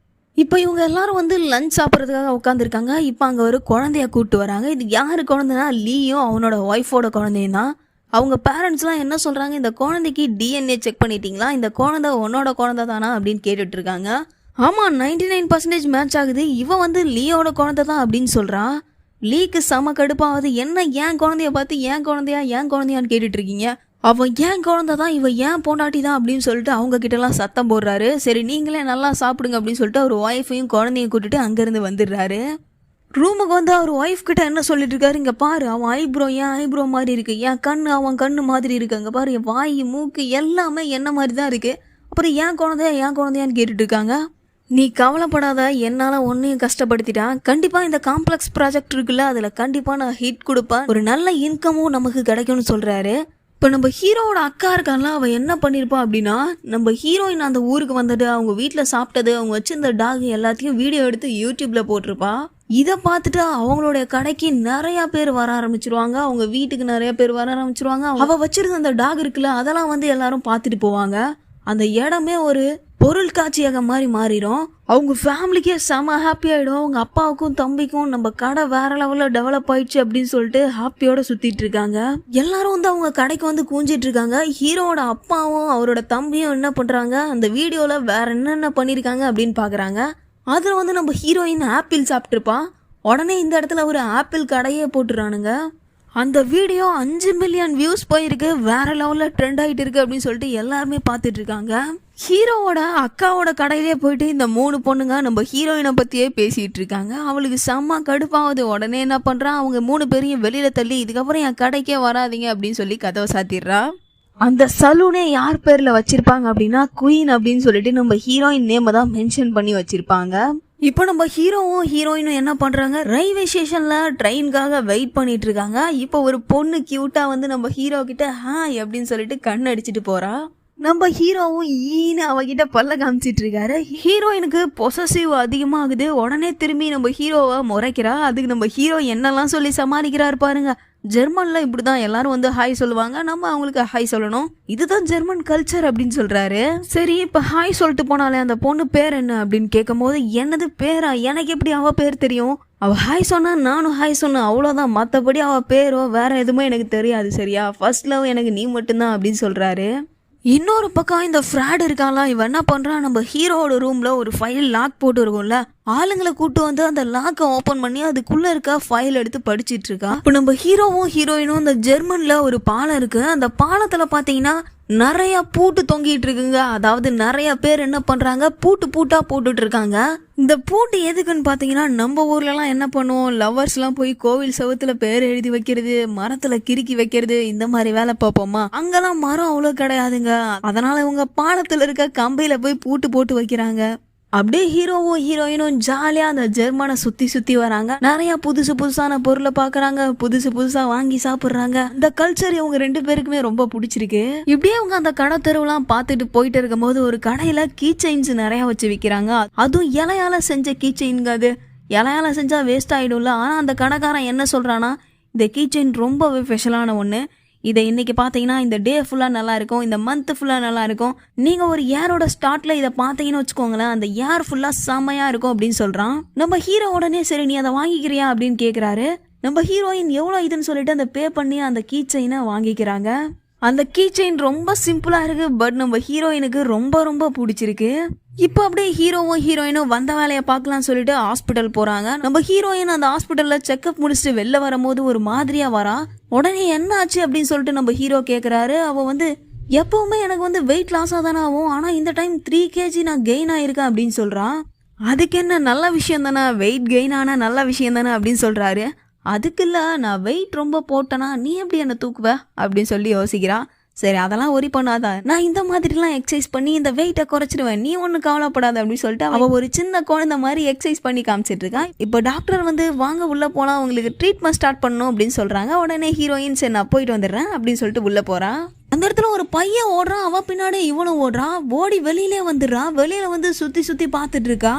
இப்போ இவங்க எல்லாரும் வந்து லஞ்ச் சாப்பிட்றதுக்காக உட்காந்துருக்காங்க. இப்போ அங்கே ஒரு குழந்தைய கூப்பிட்டு வராங்க. இது யார் குழந்தைனா, லீயும் அவனோட ஒய்ஃபோட குழந்தையும் தான். அவங்க பேரண்ட்ஸ்லாம் என்ன சொல்கிறாங்க, இந்த குழந்தைக்கு டிஎன்ஏ செக் பண்ணிட்டீங்களா, இந்த குழந்தை உன்னோட குழந்தை தானா அப்படின்னு கேட்டுட்டு இருக்காங்க. ஆமாம் 99% மேட்ச் ஆகுது. இவன் வந்து லீயோட குழந்தை தான் அப்படின்னு சொல்கிறான். லீக்கு செம கடுப்பாகுது. என்ன ஏன் குழந்தைய பார்த்து ஏன் குழந்தையான்னு கேட்டுட்டு இருக்கீங்க. அவன் ஏன் குழந்தை தான், இவன் ஏன் பொண்டாட்டி தான் அப்படின்னு சொல்லிட்டு அவங்க கிட்டலாம் சத்தம் போடுறாரு. சரி நீங்களே நல்லா சாப்பிடுங்க அப்படின்னு சொல்லிட்டு அவர் ஒய்ஃபையும் குழந்தையும் கூட்டிட்டு அங்கேருந்து வந்துடுறாரு. ரூமுக்கு வந்து அவர் ஒய்ஃப் கிட்ட என்ன சொல்லிட்டு இருக்காரு, இங்கே பாரு அவன் ஐப்ரோ என் ஐப்ரோ மாதிரி இருக்கு, என் கண்ணு அவன் கண்ணு மாதிரி இருக்கு, அங்கே பாரு என் வாய் மூக்கு எல்லாமே என்ன மாதிரி தான் இருக்கு, அப்புறம் ஏன் குழந்தையான்னு கேட்டுட்டு இருக்காங்க. நீ கவலைப்படாத, என்னால் ஒன்றையும் கஷ்டப்படுத்திட்டான். கண்டிப்பாக இந்த காம்ப்ளெக்ஸ் ப்ராஜெக்ட் இருக்குல்ல, அதில் கண்டிப்பாக நான் ஹிட் கொடுப்பேன், ஒரு நல்ல இன்கமும் நமக்கு கிடைக்கும்னு சொல்கிறாரு. இப்போ நம்ம ஹீரோவோட அக்கா இருக்கான்ல, அவள் என்ன பண்ணியிருப்பா அப்படின்னா, நம்ம ஹீரோயின் அந்த ஊருக்கு வந்துட்டு அவங்க வீட்டில் சாப்பிட்டது, அவங்க வச்சிருந்த டாக் எல்லாத்தையும் வீடியோ எடுத்து யூடியூப்ல போட்டிருப்பா. இதை பார்த்துட்டு அவங்களுடைய கடைக்கு நிறைய பேர் வர ஆரம்பிச்சிருவாங்க, அவங்க வீட்டுக்கு நிறைய பேர் வர ஆரம்பிச்சிருவாங்க. அவள் வச்சிருந்த அந்த டாக் இருக்குல்ல, அதெல்லாம் வந்து எல்லாரும் பார்த்துட்டு போவாங்க. அந்த இடமே ஒரு பொருள் காட்சியாக மாதிரி மாறிடும். அவங்க ஃபேமிலிக்கே செம ஹாப்பி ஆகிடும். அவங்க அப்பாவுக்கும் தம்பிக்கும் நம்ம கடை வேற லெவலில் டெவலப் ஆயிடுச்சு அப்படின்னு சொல்லிட்டு ஹாப்பியோட சுற்றிட்டு இருக்காங்க. எல்லாரும் வந்து அவங்க கடைக்கு வந்து கூஞ்சிட்டு இருக்காங்க. ஹீரோவோட அப்பாவும் அவரோட தம்பியும் என்ன பண்ணுறாங்க, அந்த வீடியோவில் வேற என்னென்ன பண்ணியிருக்காங்க அப்படின்னு பார்க்குறாங்க. அதில் வந்து நம்ம ஹீரோயின் ஆப்பிள் சாப்பிட்ருப்பான். உடனே இந்த இடத்துல ஒரு ஆப்பிள் கடையே போட்டுறானுங்க. அந்த வீடியோ 5 மில்லியன் வியூஸ் போயிருக்கு, வேற லெவலில் ட்ரெண்ட் ஆகிட்டு இருக்கு அப்படின்னு சொல்லிட்டு எல்லாருமே பார்த்துட்டு இருக்காங்க. ஹீரோவோட அக்காவோட கடையிலே போயிட்டு இந்த 3 பொண்ணுங்க நம்ம ஹீரோயினை பற்றியே பேசிகிட்டு இருக்காங்க. அவளுக்கு செம்ம கடுப்பாகுது. உடனே என்ன பண்ணுறான், அவங்க 3 பேரையும் வெளியில் தள்ளி இதுக்கப்புறம் என் கடைக்கே வராதிங்க அப்படின்னு சொல்லி கதவை சாத்திடுறா. அந்த சலூனே யார் பேரில் வச்சிருப்பாங்க அப்படின்னா குயின் அப்படின்னு சொல்லிட்டு நம்ம ஹீரோயின் நேமை தான் மென்ஷன் பண்ணி வச்சிருப்பாங்க. இப்போ நம்ம ஹீரோவும் ஹீரோயினும் என்ன பண்ணுறாங்க, ரயில்வே ஸ்டேஷனில் ட்ரெயினுக்காக வெயிட் பண்ணிட்டு இருக்காங்க. இப்போ ஒரு பொண்ணு கியூட்டாக வந்து நம்ம ஹீரோ கிட்ட ஹாய் அப்படின்னு சொல்லிட்டு கண் அடிச்சுட்டு போகிறா. நம்ம ஹீரோவும் ஈன்னு அவகிட்ட பல்ல காமிச்சிட்டு இருக்காரு. ஹீரோயினுக்கு பொசசிவ் அதிகமாகுது. உடனே திரும்பி நம்ம ஹீரோவை முறைக்கிறா. அதுக்கு நம்ம ஹீரோ என்னெல்லாம் சொல்லி சமாளிக்கிறாரு பாருங்க. ஜெர்மன்ல இப்படிதான் எல்லாரும் வந்து ஹாய் சொல்லுவாங்க, நம்ம அவங்களுக்கு ஹாய் சொல்லணும், இதுதான் ஜெர்மன் கல்ச்சர் அப்படின்னு சொல்றாரு. சரி இப்ப ஹாய் சொல்லிட்டு போனாலே அந்த பொண்ணு பேர் என்ன அப்படின்னு கேட்கும் போது, என்னது பேரா, எனக்கு எப்படி அவ பேர் தெரியும், அவ ஹாய் சொன்னா நானும் ஹாய் சொன்னேன் அவ்வளோதான், மற்றபடி அவ பேரோ வேற எதுவுமே எனக்கு தெரியாது, சரியா, ஃபர்ஸ்ட் லவ் எனக்கு நீ மட்டும்தான் அப்படின்னு சொல்றாரு. இன்னொரு பக்கம் இந்த ஃப்ராட் இருக்காலாம், இவன் என்ன பண்றான், நம்ம ஹீரோவோட ரூம்ல ஒரு ஃபைல் லாக் போட்டு இருக்கும்ல, ஆளுங்களை கூட்டு வந்து அந்த லாக்கை ஓப்பன் பண்ணி அதுக்குள்ள இருக்க ஃபைல் எடுத்து படிச்சிட்டு இருக்கா. இப்போ நம்ம ஹீரோவும் ஹீரோயினும் இந்த ஜெர்மன்ல ஒரு பாலம் இருக்கு. அந்த பாலத்துல பாத்தீங்கன்னா நிறைய பூட்டு தொங்கிட்டு இருக்குங்க. அதாவது நிறைய பேர் என்ன பண்றாங்க, பூட்டா போட்டுட்டு இருக்காங்க. இந்த பூட்டு எதுக்குன்னு பாத்தீங்கன்னா, நம்ம ஊர்லலாம் என்ன பண்ணுவோம், லவ்வர்ஸ்லாம் போய் கோவில் செவத்துல பேர் எழுதி வைக்கிறது, மரத்துல கிறுக்கி வைக்கிறது, இந்த மாதிரி வேலை பார்ப்போமா. அங்கெல்லாம் மரம் அவ்வளோ கிடையாதுங்க. அதனால இவங்க பாலத்துல இருக்க கம்பையில போய் பூட்டு போட்டு வைக்கிறாங்க. அப்படியே ஹீரோவும் ஹீரோயினும் ஜாலியா அந்த ஜெர்மனை சுத்தி வராங்க. நிறைய புதுசான பொருளை பாக்குறாங்க, புதுசா வாங்கி சாப்பிடுறாங்க. இந்த கல்ச்சர் இவங்க 2 பேருக்குமே ரொம்ப பிடிச்சிருக்கு. இப்படியே அவங்க அந்த கடை தெருவெல்லாம் பார்த்துட்டு போயிட்டு இருக்கும் போது ஒரு கடையில கீ செயின்ஸ் நிறைய வச்சு விற்கிறாங்க. அதுவும் இலையால செஞ்ச கீ செயின்ங்க. அது இலையால செஞ்சா வேஸ்ட் ஆயிடும்ல. ஆனா அந்த கடைக்காரன் என்ன சொல்றானா, இந்த கீ செயின் ரொம்பவே ஸ்பெஷலான ஒண்ணு, இதை இன்னைக்கு பார்த்தீங்கன்னா இந்த டே ஃபுல்லாக நல்லா இருக்கும், இந்த மந்த் ஃபுல்லாக நல்லா இருக்கும், நீங்கள் ஒரு ஏரோட ஸ்டார்ட்ல இதை பார்த்தீங்கன்னு வச்சுக்கோங்களேன், அந்த ஏர் ஃபுல்லாக செம்மையாக இருக்கும் அப்படின்னு சொல்கிறான். நம்ம ஹீரோ உடனே சரி நீ அதை வாங்கிக்கிறியா அப்படின்னு கேட்குறாரு. நம்ம ஹீரோயின் எவ்வளோ இதுன்னு சொல்லிட்டு அந்த பே பண்ணி அந்த கீ செயினை வாங்கிக்கிறாங்க. அந்த கீ செயின் ரொம்ப சிம்பிளாக இருக்கு, பட் நம்ம ஹீரோயினுக்கு ரொம்ப பிடிச்சிருக்கு. இப்போ அப்படியே ஹீரோவும் ஹீரோயினும் வந்த வேலையை பார்க்கலாம்னு சொல்லிட்டு ஹாஸ்பிட்டல் போகிறாங்க. நம்ம ஹீரோயின் அந்த ஹாஸ்பிட்டலில் செக்அப் முடிச்சுட்டு வெளில வரும்போது ஒரு மாதிரியாக வரா. உடனே என்ன ஆச்சு அப்படின்னு சொல்லிட்டு நம்ம ஹீரோ கேட்குறாரு. அவள் வந்து எப்பவுமே எனக்கு வந்து வெயிட் லாஸாக தானே ஆகும், ஆனால் இந்த டைம் 3 kg நான் கெயின் ஆயிருக்கேன் அப்படின்னு சொல்கிறான். அதுக்கு என்ன நல்ல விஷயம் தானே, வெயிட் கெயின் ஆனால் நல்ல விஷயம் தானே அப்படின்னு சொல்கிறாரு. அதுக்கு இல்லை, நான் வெயிட் ரொம்ப போட்டேனா நீ எப்படி என்னை தூக்குவ அப்படின்னு சொல்லி யோசிக்கிறான். சரி அதெல்லாம் ஒரி பண்ணாத, நான் இந்த மாதிரிலாம் எக்ஸசைஸ் பண்ணி இந்த வெயிட்டை குறைச்சிடுவேன், நீ ஒன்றும் கவலைப்படாத அப்படின்னு சொல்லிட்டு அவள் ஒரு சின்ன குழந்தை மாதிரி எக்ஸசைஸ் பண்ணி காமிச்சிட்டு இருக்கா. இப்போ டாக்டர் வந்து வாங்க உள்ளே போகலாம், அவங்களுக்கு ட்ரீட்மெண்ட் ஸ்டார்ட் பண்ணணும் அப்படின்னு சொல்கிறாங்க. உடனே ஹீரோயின் சரி நான் போயிட்டு வந்துடுறேன் அப்படின்னு சொல்லிட்டு உள்ளே போகிறான். அந்த இடத்துல ஒரு பையன் ஓடுறான், அவன் பின்னாடி இவனும் ஓடுறான். ஓடி வெளியிலே வந்துடுறான். வெளியில வந்து சுற்றி பார்த்துட்டு இருக்கா.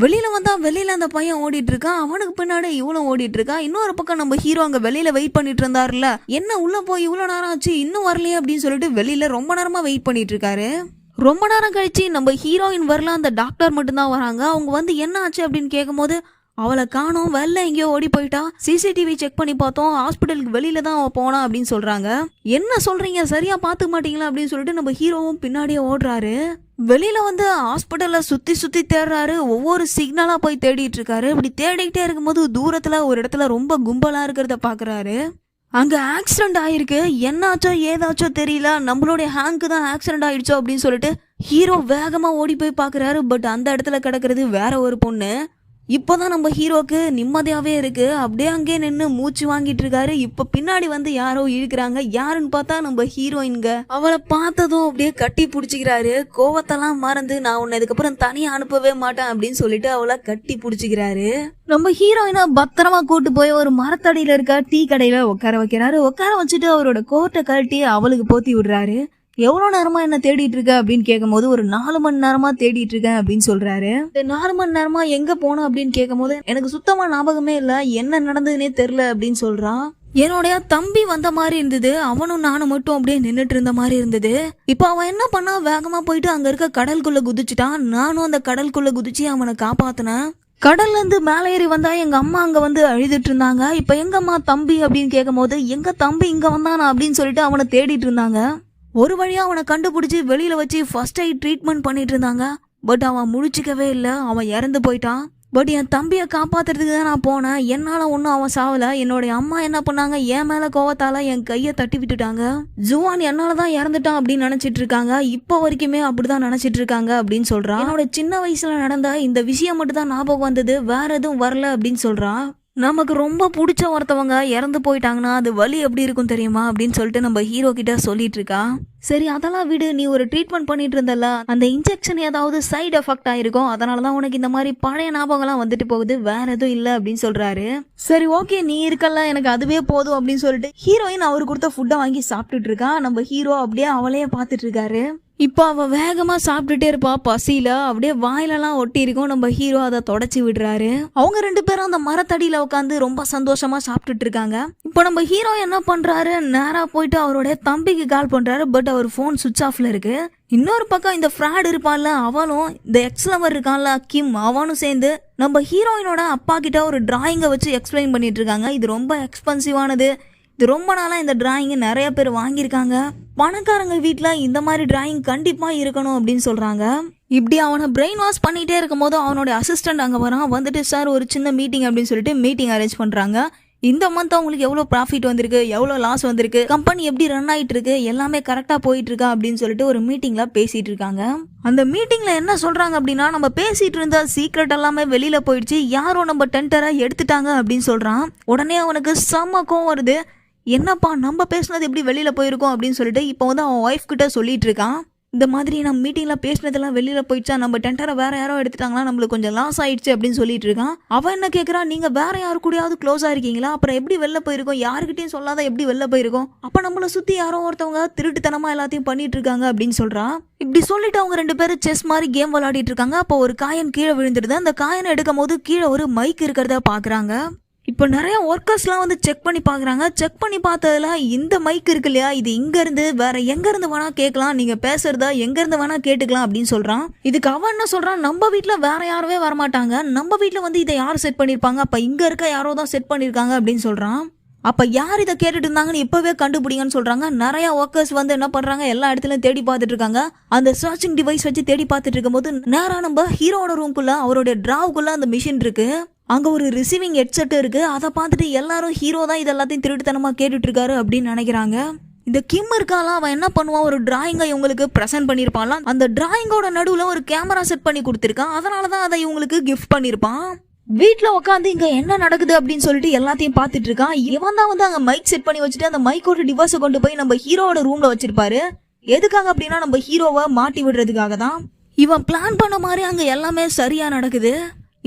வெளியில வந்தா வெளியில அந்த பையன் ஓடிட்டு இருக்கான், அவனுக்கு பின்னாடி இவனும் ஓடிட்டு இருக்கா. இன்னொரு பக்கம் நம்ம ஹீரோ அங்க வெளியில வெயிட் பண்ணிட்டு இருந்தாருல, என்ன உள்ள போய் இவ்வளவு நேரம் ஆச்சு இன்னும் வரலையே அப்படின்னு சொல்லிட்டு வெளியில ரொம்ப நேரமா வெயிட் பண்ணிட்டு இருக்காரு. ரொம்ப நேரம் கழிச்சு நம்ம ஹீரோயின் வரல, அந்த டாக்டர் மட்டும்தான் வராங்க. அவங்க வந்து என்ன ஆச்சு அப்படின்னு கேட்கும் போது, அவளை காணோம், வெளில எங்கேயோ ஓடி போயிட்டா, சிசிடிவி செக் பண்ணி பார்த்தோம், ஹாஸ்பிட்டலுக்கு வெளியில தான் அவ போனா அப்படின்னு சொல்றாங்க. என்ன சொல்றீங்க, சரியா பாத்துக்க மாட்டீங்களா அப்படின்னு சொல்லிட்டு நம்ம ஹீரோவும் பின்னாடியே ஓடுறாரு. வெளியில வந்து ஹாஸ்பிட்டல்ல சுத்தி சுத்தி தேடுறாரு, ஒவ்வொரு சிக்னலா போய் தேடிட்டு இருக்காரு. இப்படி தேடிக்கிட்டே இருக்கும்போது தூரத்துல ஒரு இடத்துல ரொம்ப கும்பலா இருக்கிறத பாக்குறாரு. அங்க ஆக்சிடென்ட் ஆயிருக்கு, என்னாச்சோ ஏதாச்சோ தெரியல, நம்மளுடைய ஹேங்க்கு தான் ஆக்சிடென்ட் ஆயிடுச்சோ அப்படின்னு சொல்லிட்டு ஹீரோ வேகமா ஓடி போய் பாக்குறாரு. பட் அந்த இடத்துல கிடக்குறது வேற ஒரு பொண்ணு. இப்போதான் நம்ம ஹீரோக்கு நிம்மதியாவே இருக்கு, அப்படியே அங்கே நின்று மூச்சு வாங்கிட்டு இருக்காரு. இப்ப பின்னாடி வந்து யாரோ இழுக்கிறாங்க, யாருன்னு பார்த்தா நம்ம ஹீரோயின்க. அவளை பார்த்ததும் அப்படியே கட்டி பிடிச்சிக்கிறாரு. கோவத்தெல்லாம் மறந்து நான் உன்னை இதுக்கப்புறம் தனியா அனுப்பவே மாட்டேன் அப்படின்னு சொல்லிட்டு அவளை கட்டி பிடிச்சிக்கிறாரு. நம்ம ஹீரோயினை பத்திரமா கூட்டு போய் ஒரு மரத்தடியில இருக்க டீ கடையில உட்கார வைக்கிறாரு. உட்கார வச்சுட்டு அவரோட கோட்டை கழட்டி அவளுக்கு போத்தி விடுறாரு. எவ்வளோ நேரமா என்ன தேடிட்டு இருக்க அப்படின்னு கேட்கும் போது ஒரு 4 மணி நேரமா தேடிட்டு இருக்கேன் அப்படின்னு சொல்றாரு. 4 மணி நேரமா எங்க போன அப்படின்னு கேட்கும் போது எனக்கு சுத்தமா ஞாபகமே இல்ல, என்ன நடந்ததுன்னே தெரியல அப்படின்னு சொல்றான். என்னுடைய தம்பி வந்த மாதிரி இருந்தது, அவனும் நானும் மட்டும் அப்படியே நின்னுட்டு இருந்த மாதிரி இருந்தது. இப்ப அவன் என்ன பண்ணா, வேகமா போயிட்டு அங்க இருக்க கடலுக்குள்ள குதிச்சுட்டான். நானும் அந்த கடலுக்குள்ள குதிச்சு அவனை காப்பாத்தினேன். கடல்ல இருந்து மேலே ஏறி வந்தா எங்க அம்மா அங்க வந்து அழுதுட்டு இருந்தாங்க. இப்ப எங்க அம்மா தம்பி அப்படின்னு கேட்கும் போது எங்க தம்பி இங்க வந்தானா அப்படின்னு சொல்லிட்டு அவனை தேடிட்டு இருந்தாங்க. ஒரு வழியா அவனை கண்டுபிடிச்சு வெளியில வச்சு ஃபர்ஸ்ட் எய்ட் ட்ரீட்மெண்ட் பண்ணிட்டு இருந்தாங்க. பட் அவன் முழிச்சிக்கவே இல்லை, அவன் இறந்து போயிட்டான். பட் என் தம்பியை காப்பாத்துறதுக்கு தான் நான் போனேன், என்னால ஒன்றும் அவன் சாவல. என்னுடைய அம்மா என்ன பண்ணாங்க, என் மேல கோவத்தால என் கையை தட்டி விட்டுட்டாங்க. ஜுவான் என்னாலதான் இறந்துட்டான் அப்படின்னு நினைச்சிட்டு இருக்காங்க, இப்போ வரைக்குமே அப்படிதான் நினைச்சிட்டு இருக்காங்க அப்படின்னு சொல்றான். என்னோட சின்ன வயசுல நடந்த இந்த விஷயம் மட்டும் தான் ஞாபகம் வந்தது, வேற எதுவும் வரல அப்படின்னு சொல்றான். நமக்கு ரொம்ப பிடிச்ச ஒருத்தவங்க இறந்து போயிட்டாங்கன்னா அது வலி எப்படி இருக்கும் தெரியுமா அப்படின்னு சொல்லிட்டு நம்ம ஹீரோ கிட்ட சொல்லிட்டு இருக்கா. சரி அதெல்லாம் விடு, நீ ஒரு ட்ரீட்மெண்ட் பண்ணிட்டு இருந்தல, அந்த இன்ஜெக்ஷன் ஏதாவது சைடு எஃபெக்ட் ஆயிருக்கும், அதனாலதான் உனக்கு இந்த மாதிரி பழைய ஞாபகம்லாம் வந்துட்டு போகுது, வேற எதுவும் இல்லை அப்படின்னு சொல்றாரு. சரி ஓகே நீ இருக்கல, எனக்கு அதுவே போதும் அப்படின்னு சொல்லிட்டு ஹீரோயின் அவரு கொடுத்த ஃபுட்டை வாங்கி சாப்பிட்டுட்டு இருக்கா. நம்ம ஹீரோ அப்படியே அவளையே பார்த்துட்டு இருக்காரு. இப்போ அவ வேகமா சாப்பிட்டுட்டே இருப்பா, பசியில அப்படியே வாயிலெல்லாம் ஒட்டி இருக்கும். நம்ம ஹீரோ அதை தொடச்சி விடுறாரு. அவங்க 2 பேரும் அந்த மரத்தடியில உட்காந்து ரொம்ப சந்தோஷமா சாப்பிட்டுட்டு இருக்காங்க. இப்போ நம்ம ஹீரோ என்ன பண்றாரு, நேரா போயிட்டு அவருடைய தம்பிக்கு கால் பண்றாரு. பட் அவர் போன் சுவிட்ச் ஆஃப்ல இருக்கு. இன்னொரு பக்கம் இந்த ஃப்ராட் இருப்பான்ல அவளும், இந்த எக்ஸ் லவர் இருக்கான்ல கிம், அவனும் சேர்ந்து நம்ம ஹீரோயினோட அப்பா கிட்ட ஒரு டிராயிங்கை வச்சு எக்ஸ்பிளைன் பண்ணிட்டு இருக்காங்க. இது ரொம்ப எக்ஸ்பென்சிவானது, இது ரொம்ப நாளா இந்த டிராயிங் நிறைய பேர் வாங்கியிருக்காங்க, பணக்காரங்க வீட்டுல இந்த மாதிரி டிராயிங் கண்டிப்பா இருக்கணும் அப்படின்னு சொல்றாங்க. இப்படி அவனை பிரெயின் வாஷ் பண்ணிட்டே இருக்கும் போது அவனோட அசிஸ்டன்ட் அங்க வரான். வந்துட்டு சார் ஒரு சின்ன மீட்டிங் அப்படின்னு சொல்லிட்டு மீட்டிங் அரேஞ்ச் பண்றாங்க. இந்த மந்த் அவங்களுக்கு எவ்வளவு ப்ராஃபிட் வந்திருக்கு, எவ்வளவு லாஸ் வந்திருக்கு, கம்பெனி எப்படி ரன் ஆயிட்டு இருக்கு, எல்லாமே கரெக்டா போயிட்டு இருக்கா அப்படின்னு சொல்லிட்டு ஒரு மீட்டிங்ல பேசிட்டு இருக்காங்க. அந்த மீட்டிங்ல என்ன சொல்றாங்க அப்படின்னா, நம்ம பேசிட்டு இருந்த சீக்ரெட் எல்லாமே வெளியில போயிடுச்சு, யாரோ நம்ம டெண்டரை எடுத்துட்டாங்க அப்படின்னு சொல்றான். உடனே அவனுக்கு செம்ம கோவம் வருது. என்னப்பா நம்ம பேசினது எப்படி வெளியில போயிருக்கோம் அப்படின்னு சொல்லிட்டு இப்போ வந்து அவன் ஒய்ஃப் கிட்ட சொல்லிட்டு இருக்கான். இந்த மாதிரி நம்ம மீட்டிங்ல பேசினதெல்லாம் வெளியில போயிடுச்சா, நம்ம டெண்டரை வேற யாரோ எடுத்துட்டாங்களா, நம்மளுக்கு கொஞ்சம் லாஸ் ஆயிடுச்சு அப்படின்னு சொல்லிட்டு இருக்கான். அவன் என்ன கேட்கறா, நீங்க வேற யாரு கூடயாவது க்ளோஸா இருக்கீங்களா, அப்புறம் எப்படி வெளில போயிருக்கோம், யாருக்கிட்டையும் சொல்லாத எப்படி வெளில போயிருக்கோம், அப்ப நம்மளை சுத்தி யாரோ ஒருத்தவங்க திருட்டுத்தனமா எல்லாத்தையும் பண்ணிட்டு இருக்காங்க அப்படின்னு சொல்றான். இப்படி சொல்லிட்டு அவங்க 2 பேரும் செஸ் மாதிரி கேம் விளையாடிட்டு இருக்காங்க. அப்போ ஒரு காயின் கீழே விழுந்துருது. அந்த காயினை எடுக்கும் போது கீழே ஒரு மைக் இருக்கிறத பாக்குறாங்க. இப்போ நிறைய ஒர்க்கர்ஸ்லாம் வந்து செக் பண்ணி பார்க்குறாங்க. செக் பண்ணி பார்த்ததுல இந்த மைக் இருக்கு இல்லையா, இது இங்கேருந்து வேற எங்கேருந்து வேணா கேட்கலாம், நீங்கள் பேசுறதா எங்கேருந்து வேணா கேட்டுக்கலாம் அப்படின்னு சொல்கிறான். இதுக்கு அவன் என்ன சொல்கிறான், நம்ம வீட்டில் வேற யாருமே வரமாட்டாங்க, நம்ம வீட்டில் வந்து இதை யார் செட் பண்ணியிருப்பாங்க, அப்போ இங்கே இருக்க யாரோ தான் செட் பண்ணியிருக்காங்க அப்படின்னு சொல்கிறான். அப்போ யார் இதை கேட்டுட்டு இருந்தாங்கன்னு இப்போவே கண்டுபிடிங்கன்னு சொல்கிறாங்க. நிறைய ஒர்க்கர்ஸ் வந்து என்ன பண்ணுறாங்க, எல்லா இடத்துலையும் தேடி பார்த்துட்டு இருக்காங்க. அந்த சர்ச்சிங் டிவைஸ் வச்சு தேடி பார்த்துட்டு இருக்கும்போது நேராக நம்ம ஹீரோட ரூம்குள்ளே அவருடைய டிராவுக்குள்ளே அந்த மிஷின் இருக்கு. அங்க ஒரு ரிசீவிங் ஹெட்செட் இருக்கு. அதை பார்த்துட்டு எல்லாரும் ஹீரோ தான் இது எல்லாத்தையும் திருட்டுத்தனமா கேட்டுட்டு இருக்காரு அப்படின்னு நினைக்கிறாங்க. இந்த கிம் இருக்கால, அவன் என்ன பண்ணுவான், ஒரு டிராயிங்கை இவங்களுக்கு பிரசன்ட் பண்ணிருப்பான். அந்த டிராயிங்கோட நடுவுல ஒரு கேமரா செட் பண்ணி கொடுத்துருக்கான். அதனாலதான் அதை இவங்களுக்கு கிஃப்ட் பண்ணிருப்பான். வீட்டுல உட்காந்து இங்க என்ன நடக்குது அப்படின்னு சொல்லிட்டு எல்லாத்தையும் பார்த்துட்டு இருக்கான். இவன் தான் வந்து அங்க மைக் செட் பண்ணி வச்சுட்டு அந்த மைக்கோட டிவைஸை கொண்டு போய் நம்ம ஹீரோவோட ரூம்ல வச்சிருப்பாரு. எதுக்காக அப்படின்னா நம்ம ஹீரோவை மாட்டி விடுறதுக்காக தான். இவன் பிளான் பண்ண மாதிரி அங்க எல்லாமே சரியா நடக்குது.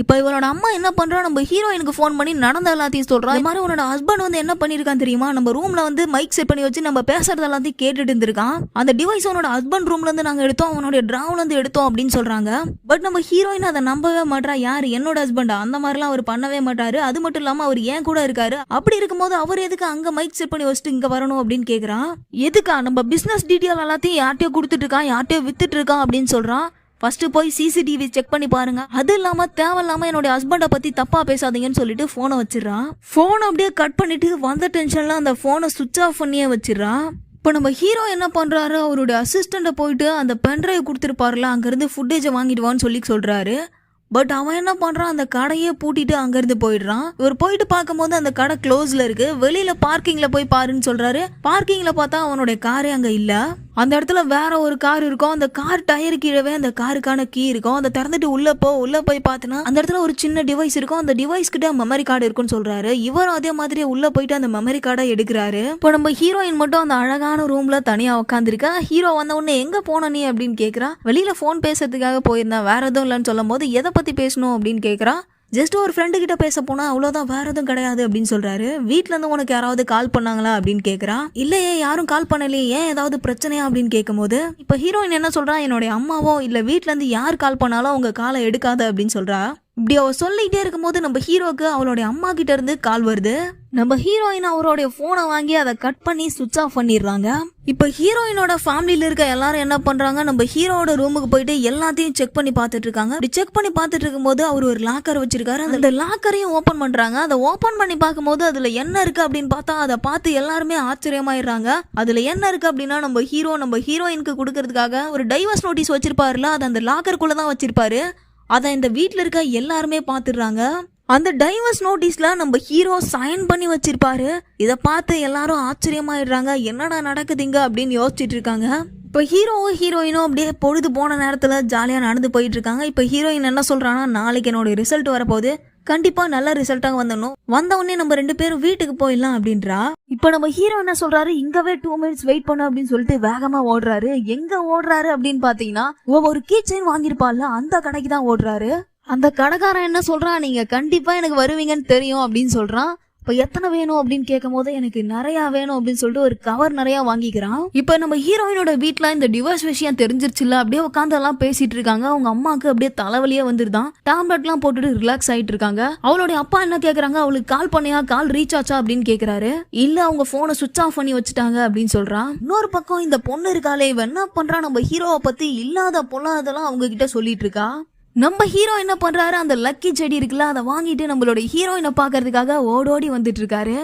இப்போ இவளோட அம்மா என்ன பண்றா, நம்ம ஹீரோயினுக்கு ஃபோன் பண்ணி நடந்த எல்லாத்தையும் சொல்றா. இந்த மாதிரி உன்னோட ஹஸ்பண்ட் வந்து என்ன பண்ணிருக்கான் தெரியுமா, நம்ம ரூம்ல வந்து மைக் செட் பண்ணி வச்சு நம்ம பேசுறது எல்லாத்தையும் கேட்டுட்டு இருந்திருக்கான். அந்த டிவைஸ் அவனோட ஹஸ்பண்ட் ரூம்ல இருந்து நாங்க எடுத்தோம், அவனோட டிராவ்ல இருந்து எடுத்தோம் அப்படின்னு சொல்றாங்க. பட் நம்ம ஹீரோயின் அதை நம்பவே மாட்டா. யாரு, என்னோட ஹஸ்பண்டா, அந்த மாதிரிலாம் அவர் பண்ணவே மாட்டாரு, அது மட்டும் இல்லாம அவர் ஏன் கூட இருக்காரு, அப்படி இருக்கும்போது அவர் எதுக்கு அங்க மைக் செட் பண்ணி வச்சுட்டு இங்க வரணும் அப்படின்னு கேக்குறான். எதுக்கா, நம்ம பிசினஸ் டீட்டெயில் எல்லாத்தையும் யார்ட்டையோ கொடுத்துட்டு இருக்கான், யார்ட்டையோ வித்துட்டு இருக்கான் அப்படின்னு சொல்றான். ஃபர்ஸ்ட் போய் சிசிடிவி செக் பண்ணி பாருங்க, அது இல்லாம தேவையில்லாம என்னோட ஹஸ்பண்டை பத்தி தப்பா பேசாதீங்கன்னு சொல்லிட்டு போனை வச்சிடறான். போன் அப்படியே கட் பண்ணிட்டு வந்த டென்ஷன்ல அந்த போனை சுவிட்ச் ஆஃப் பண்ணியே வச்சிடறான். இப்போ நம்ம ஹீரோ என்ன பண்றாரு, அவருடைய அசிஸ்டண்ட்டை போயிட்டு அந்த பென்ட்ரைவ் கொடுத்துருப்பாருல அங்கிருந்து ஃபுட்டேஜை வாங்கிடுவான்னு சொல்றாரு. பட் அவன் என்ன பண்றான், அந்த கடையே பூட்டிட்டு அங்கிருந்து போயிடுறான். இவர் போயிட்டு பார்க்கும்போது அந்த கடை க்ளோஸ்ல இருக்கு. வெளியில பார்க்கிங்ல போய் பாருன்னு சொல்றாரு. பார்க்கிங்ல பார்த்தா அவனுடைய காரே அங்க இல்ல. அந்த இடத்துல வேற ஒரு கார் இருக்கும். அந்த கார் டயர் கீழவே அந்த காருக்கான கீ இருக்கும். அதை திறந்துட்டு உள்ள போய் பார்த்தனா அந்த இடத்துல ஒரு சின்ன டிவைஸ் இருக்கும். அந்த டிவைஸ் கிட்ட மெமரி கார்டு இருக்குன்னு சொல்றாரு. இவரும் அதே மாதிரி உள்ள போயிட்டு அந்த மெமரி கார்டை எடுக்கிறாரு. இப்போ நம்ம ஹீரோயின் மட்டும் அந்த அழகான ரூம்ல தனியா உட்காந்துருக்கா. ஹீரோ வந்த உடனே எங்க போன நீ அப்படின்னு கேக்குறா. வெளியில போன் பேசுறதுக்காக போயிருந்தா, வேற எதுவும் இல்லைன்னு சொல்லும் போது எதை பத்தி பேசணும் அப்படின்னு கேக்குறா. ஜஸ்ட் ஒரு ஃப்ரெண்டு கிட்ட பேச போனா அவ்வளவுதான், வேற எதுவும் கிடையாது அப்படின்னு சொல்றாரு. வீட்ல இருந்து உனக்கு யாராவது கால் பண்ணாங்களா அப்படின்னு கேக்குறா. இல்லையே, யாரும் கால் பண்ணலையே, ஏன் ஏதாவது பிரச்சனையா அப்படின்னு கேட்கும் போது இப்ப ஹீரோயின் என்ன சொல்றா, என்னுடைய அம்மாவோ இல்ல வீட்ல இருந்து யார் கால் பண்ணாலும் அவங்க காலை எடுக்காத அப்படின்னு சொல்றா. இப்படி அவ சொல்லிட்டே இருக்கும்போது நம்ம ஹீரோக்கு அவளுடைய அம்மா கிட்ட இருந்து கால் வருது. நம்ம ஹீரோயின் அவருடைய போனை வாங்கி அதை கட் பண்ணி சுவிட்ச் ஆஃப் பண்ணிடுறாங்க. இப்ப ஹீரோயினோட ஃபேமிலியில இருக்க எல்லாரும் என்ன பண்றாங்க, நம்ம ஹீரோட ரூமுக்கு போயிட்டு எல்லாத்தையும் செக் பண்ணி பார்த்துட்டு இருக்காங்க. இப்படி செக் பண்ணி பார்த்துட்டு இருக்கும்போது அவர் ஒரு லாக்கர் வச்சிருக்காரு. அந்த லாக்கரையும் ஓபன் பண்றாங்க. அதை ஓபன் பண்ணி பார்க்கும்போது அதுல என்ன இருக்கு அப்படின்னு பார்த்தா அதை பார்த்து எல்லாருமே ஆச்சரியமாயிடுறாங்க. அதுல என்ன இருக்கு அப்படின்னா, நம்ம ஹீரோயினுக்கு கொடுக்கறதுக்காக ஒரு டைவர்ஸ் நோட்டீஸ் வச்சிருப்பாருல, அது அந்த லாக்கருக்குள்ளதான் வச்சிருப்பாரு. அதை இந்த வீட்டில் இருக்க எல்லாருமே பார்த்துடுறாங்க. அந்த டைவர்ஸ் நோட்டீஸ்ல நம்ம ஹீரோ சைன் பண்ணி வச்சிருப்பாரு. இதை பார்த்து எல்லாரும் ஆச்சரியமாயிடுறாங்க. என்னடா நடக்குதுங்க அப்படின்னு யோசிச்சுட்டு இருக்காங்க. இப்போ ஹீரோயினும் அப்படியே பொழுது போன நேரத்துல ஜாலியா நடந்து போயிட்டு இருக்காங்க. இப்போ ஹீரோயின் என்ன சொல்றான்னா, நாளைக்கு என்னோட ரிசல்ட் வரப்போகுது, கண்டிப்பா நல்ல ரிசல்ட்டாக வந்துடணும், வந்த உடனே நம்ம 2 பேரும் வீட்டுக்கு போயிடலாம் அப்படின்றா. இப்போ நம்ம ஹீரோ என்ன சொல்றாரு, இங்கவே 2 மினிட்ஸ் வெயிட் பண்ணு அப்படின்னு சொல்லிட்டு வேகமா ஓடுறாரு. எங்க ஓடுறாரு அப்படின்னு பாத்தீங்கன்னா, ஒரு கீ செயின் வாங்கியிருப்பாள்ல அந்த கடைக்கு தான் ஓடுறாரு. அந்த கடைக்காரன் என்ன சொல்றான், நீங்க கண்டிப்பா எனக்கு வருவீங்கன்னு தெரியும் அப்படின்னு சொல்றான். இப்போ எத்தனை வேணும் அப்படின்னு கேட்கும் போது எனக்கு நிறைய வேணும் அப்படின்னு சொல்லிட்டு ஒரு கவர் நிறைய வாங்கிக்கிறான். இப்போ நம்ம ஹீரோயினோட வீட்டுல இந்த டிவோர்ஸ் விஷயம் தெரிஞ்சிருச்சுல, அப்படியே உட்காந்து எல்லாம் பேசிட்டு இருக்காங்க. அவங்க அம்மாவுக்கு அப்படியே தலைவலியே வந்துருதான். டேப்லெட் எல்லாம் போட்டுட்டு ரிலாக்ஸ் ஆயிட்டு இருக்காங்க. அவளுடைய அப்பா என்ன கேக்குறாங்க, அவளுக்கு கால் பண்ணியா, கால் ரீச் ஆச்சா அப்படின்னு கேக்குறாரு. இல்ல, அவங்க போனை சுவிட்ச் ஆஃப் பண்ணி வச்சுட்டாங்க அப்படின்னு சொல்றான். இன்னொரு பக்கம் இந்த பொண்ணு இருக்காளே, இவ என்ன பண்றா, நம்ம ஹீரோவை பத்தி இல்லாத பொல்லாதெல்லாம் அவங்க கிட்ட சொல்லிட்டு இருக்கா. நம்ம ஹீரோ என்ன பண்றாரு, அந்த லக்கி செடி இருக்குல்ல அதை வாங்கிட்டு நம்மளோட ஹீரோயினை பாக்குறதுக்காக ஓடோடி வந்துட்டு இருக்காரு.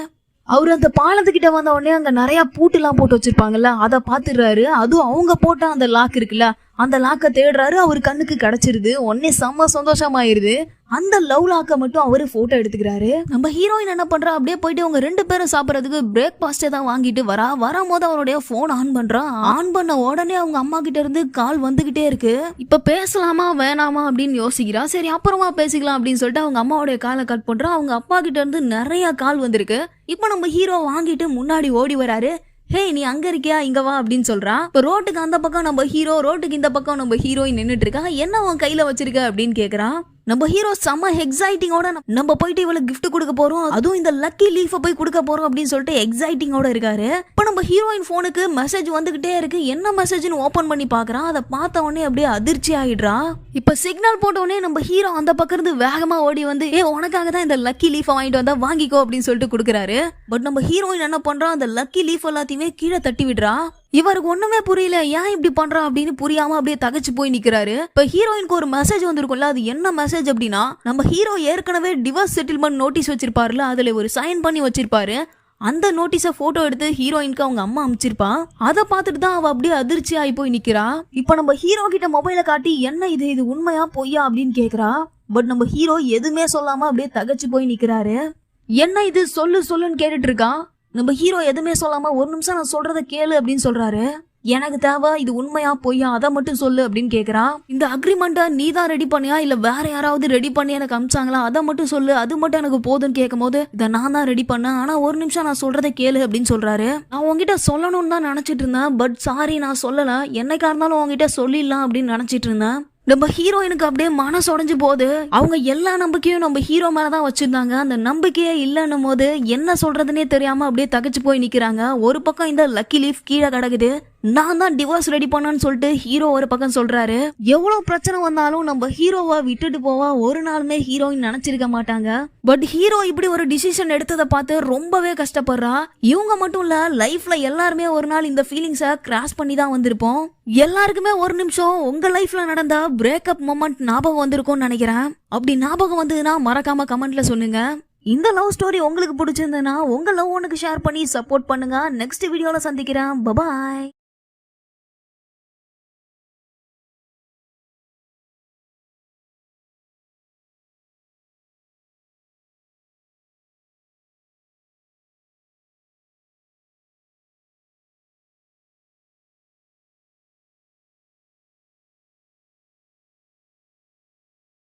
அவரு அந்த பாலத்துக்கிட்ட வந்த உடனே அங்க நிறைய பூட்டு எல்லாம் போட்டு வச்சிருப்பாங்கல்ல, அதை பாத்துடுறாரு. அதுவும் அவங்க போட்ட அந்த லாக் இருக்குல்ல, அந்த லாக்கை தேடுறாரு. அவரு கண்ணுக்கு கிடைச்சிருது. உடனே செம்ம சந்தோஷமாயிருது. அந்த லவ் லாக்கை மட்டும் அவரு போட்டோ எடுத்துக்கிறாரு. நம்ம ஹீரோயின் என்ன பண்றா, அப்படியே போயிட்டு அவங்க 2 பேரும் சாப்பிடறதுக்கு பிரேக்பாஸ்டே தான் வாங்கிட்டு வரும்போது அவருடைய போன் ஆன் பண்றா. ஆன் பண்ண உடனே அவங்க அம்மா கிட்ட இருந்து கால் வந்துகிட்டே இருக்கு. இப்ப பேசலாமா வேணாமா அப்படின்னு யோசிக்கிறா. சரி அப்புறமா பேசிக்கலாம் அப்படின்னு சொல்லிட்டு அவங்க அம்மாவுடைய காலை கட் பண்றா. அவங்க அப்பா கிட்ட இருந்து நிறைய கால் வந்திருக்கு. இப்ப நம்ம ஹீரோ வாங்கிட்டு முன்னாடி ஓடி வராரு. ஹே, நீ அங்க இருக்கியா, இங்க வா அப்படின்னு சொல்றான். இப்ப ரோட்டுக்கு அந்த பக்கம் நம்ம ஹீரோ, ரோட்டுக்கு இந்த பக்கம் நம்ம ஹீரோயின் நின்னுட்டு இருக்கா. என்ன உன் கையில வச்சிருக்க அப்படின்னு கேக்குறான். நம்ம ஹீரோ செம்ம எக்ஸைட்டிங்கோட நம்ம போயிட்டு இவளுக்கு கிஃப்ட் கொடுக்க போறோம், அதுவும் இந்த லக்கி லீஃபை போய் கொடுக்க போறோம் அப்படின்னு சொல்லிட்டு எக்ஸைட்டிங்கோட இருக்காரு. இப்ப நம்ம ஹீரோயின் போனுக்கு மெசேஜ் வந்துகிட்டே இருக்கு. என்ன மெசேஜ்னு ஓபன் பண்ணி பாக்குறான். அதை பார்த்த உடனே அப்படியே அதிர்ச்சி ஆயிடுறா. இப்ப சிக்னல் போட்ட உடனே நம்ம ஹீரோ அந்த பக்கம் இருந்து வேகமா ஓடி வந்து, உனக்காக தான் இந்த லக்கி லீஃபை வாங்கிட்டு வந்தா, வாங்கிக்கோ அப்படின்னு சொல்லிட்டு கொடுக்குறாரு. பட் நம்ம ஹீரோயின் என்ன பண்றா, அந்த லக்கி லீஃப் எல்லாத்தையுமே கீழே தட்டி விடுறா. இவருக்கு ஒண்ணுமே புரியல, ஏன் இப்படி பண்றா அப்படின்னு புரியாம அப்படியே தகச்சு போய் நிக்கிறாரு. இப்ப ஹீரோயினுக்கு ஒரு மெசேஜ் வந்திருக்கும்ல, அது என்ன மெசேஜ் அப்படின்னா, நம்ம ஹீரோ ஏற்கனவே டிவோர்ஸ் செட்டில்மெண்ட் நோட்டீஸ் வச்சிருப்பாருல, அதுல ஒரு சைன் பண்ணி வச்சிருப்பாரு. அந்த நோட்டீஸை போட்டோ எடுத்து ஹீரோயினுக்கு அவங்க அம்மா அமைச்சிருப்பா. அதை பார்த்துட்டு தான் அவ அப்படியே அதிர்ச்சி ஆகி போய் நிக்கிறா. இப்ப நம்ம ஹீரோ கிட்ட மொபைலை காட்டி, என்ன இது உண்மையா பொய்யா அப்படின்னு கேக்குறா. பட் நம்ம ஹீரோ எதுவுமே சொல்லாம அப்படியே தகச்சு போய் நிக்கிறாரு. என்ன இது, சொல்லுன்னு கேட்டுட்டு இருக்கான். நம்ம ஹீரோ எதுவுமே சொல்லாம, ஒரு நிமிஷம் நான் சொல்றத கேளு அப்படின்னு சொல்றாரு. எனக்கு தேவை, இது உண்மையா பொய்யா அதை மட்டும் சொல்லு அப்படின்னு கேக்குறான். இந்த அக்ரிமெண்ட்டை நீ தான் ரெடி பண்ணியா இல்ல வேற யாராவது ரெடி பண்ணி எனக்கு அமிச்சாங்களா, அதை மட்டும் சொல்லு, அது மட்டும் எனக்கு போதுன்னு கேட்கும் போது, இதை நான் தான் ரெடி பண்ணேன், ஆனா ஒரு நிமிஷம் நான் சொல்றதை கேளு அப்படின்னு சொல்றாரு. நான் உங்ககிட்ட சொல்லணும்னு தான் நினைச்சிட்டு இருந்தேன், பட் சாரி நான் சொல்லல, என்னைக்கா இருந்தாலும் உங்ககிட்ட சொல்லிடலாம் அப்படின்னு நினைச்சிட்டு இருந்தேன். நம்ம ஹீரோயினுக்கு அப்படியே மனசு உடைஞ்சு போகுது. அவங்க எல்லா நம்பிக்கையும் நம்ம ஹீரோ மேலதான் வச்சிருந்தாங்க. அந்த நம்பிக்கையே இல்லைன்னும் போது என்ன சொல்றதுன்னே தெரியாம அப்படியே தகச்சு போய் நிக்கிறாங்க. ஒரு பக்கம் இந்த லக்கி லீஃப் கீழே கிடக்குது. நான் தான் டிவோர்ஸ் ரெடி பண்ணான்னு சொல்லிட்டு ஹீரோ ஒரு பக்கம் சொல்றாரு. எவ்வளவு பிரச்சனை வந்தாலும் நம்ம ஹீரோவை விட்டுட்டு போவா ஒரு நாளுமே ஹீரோயின் நினைச்சிருக்க மாட்டாங்க. பட் ஹீரோ இப்படி ஒரு டிசிஷன் எடுத்ததை பார்த்து ரொம்பவே கஷ்டப்படுறா. இவங்க மட்டும் இல்ல, லைஃப்ல எல்லாருமே ஒரு நாள் இந்த ஃபீலிங்ஸை கிராஸ் பண்ணி தான் வந்திருப்போம். எல்லாருக்குமே ஒரு நிமிஷம் உங்க லைஃப்ல நடந்த பிரேக்கப் மொமெண்ட் ஞாபகம் வந்திருக்கும்னு நினைக்கிறேன். அப்படி ஞாபகம் வந்ததுன்னா மறக்காம கமெண்ட்ல சொல்லுங்க. இந்த லவ் ஸ்டோரி உங்களுக்கு பிடிச்சிருந்ததுன்னா உங்க லவ் ஒன்னுக்கு ஷேர் பண்ணி சப்போர்ட் பண்ணுங்க. நெக்ஸ்ட் வீடியோல சந்திக்கிறேன். பபாய்.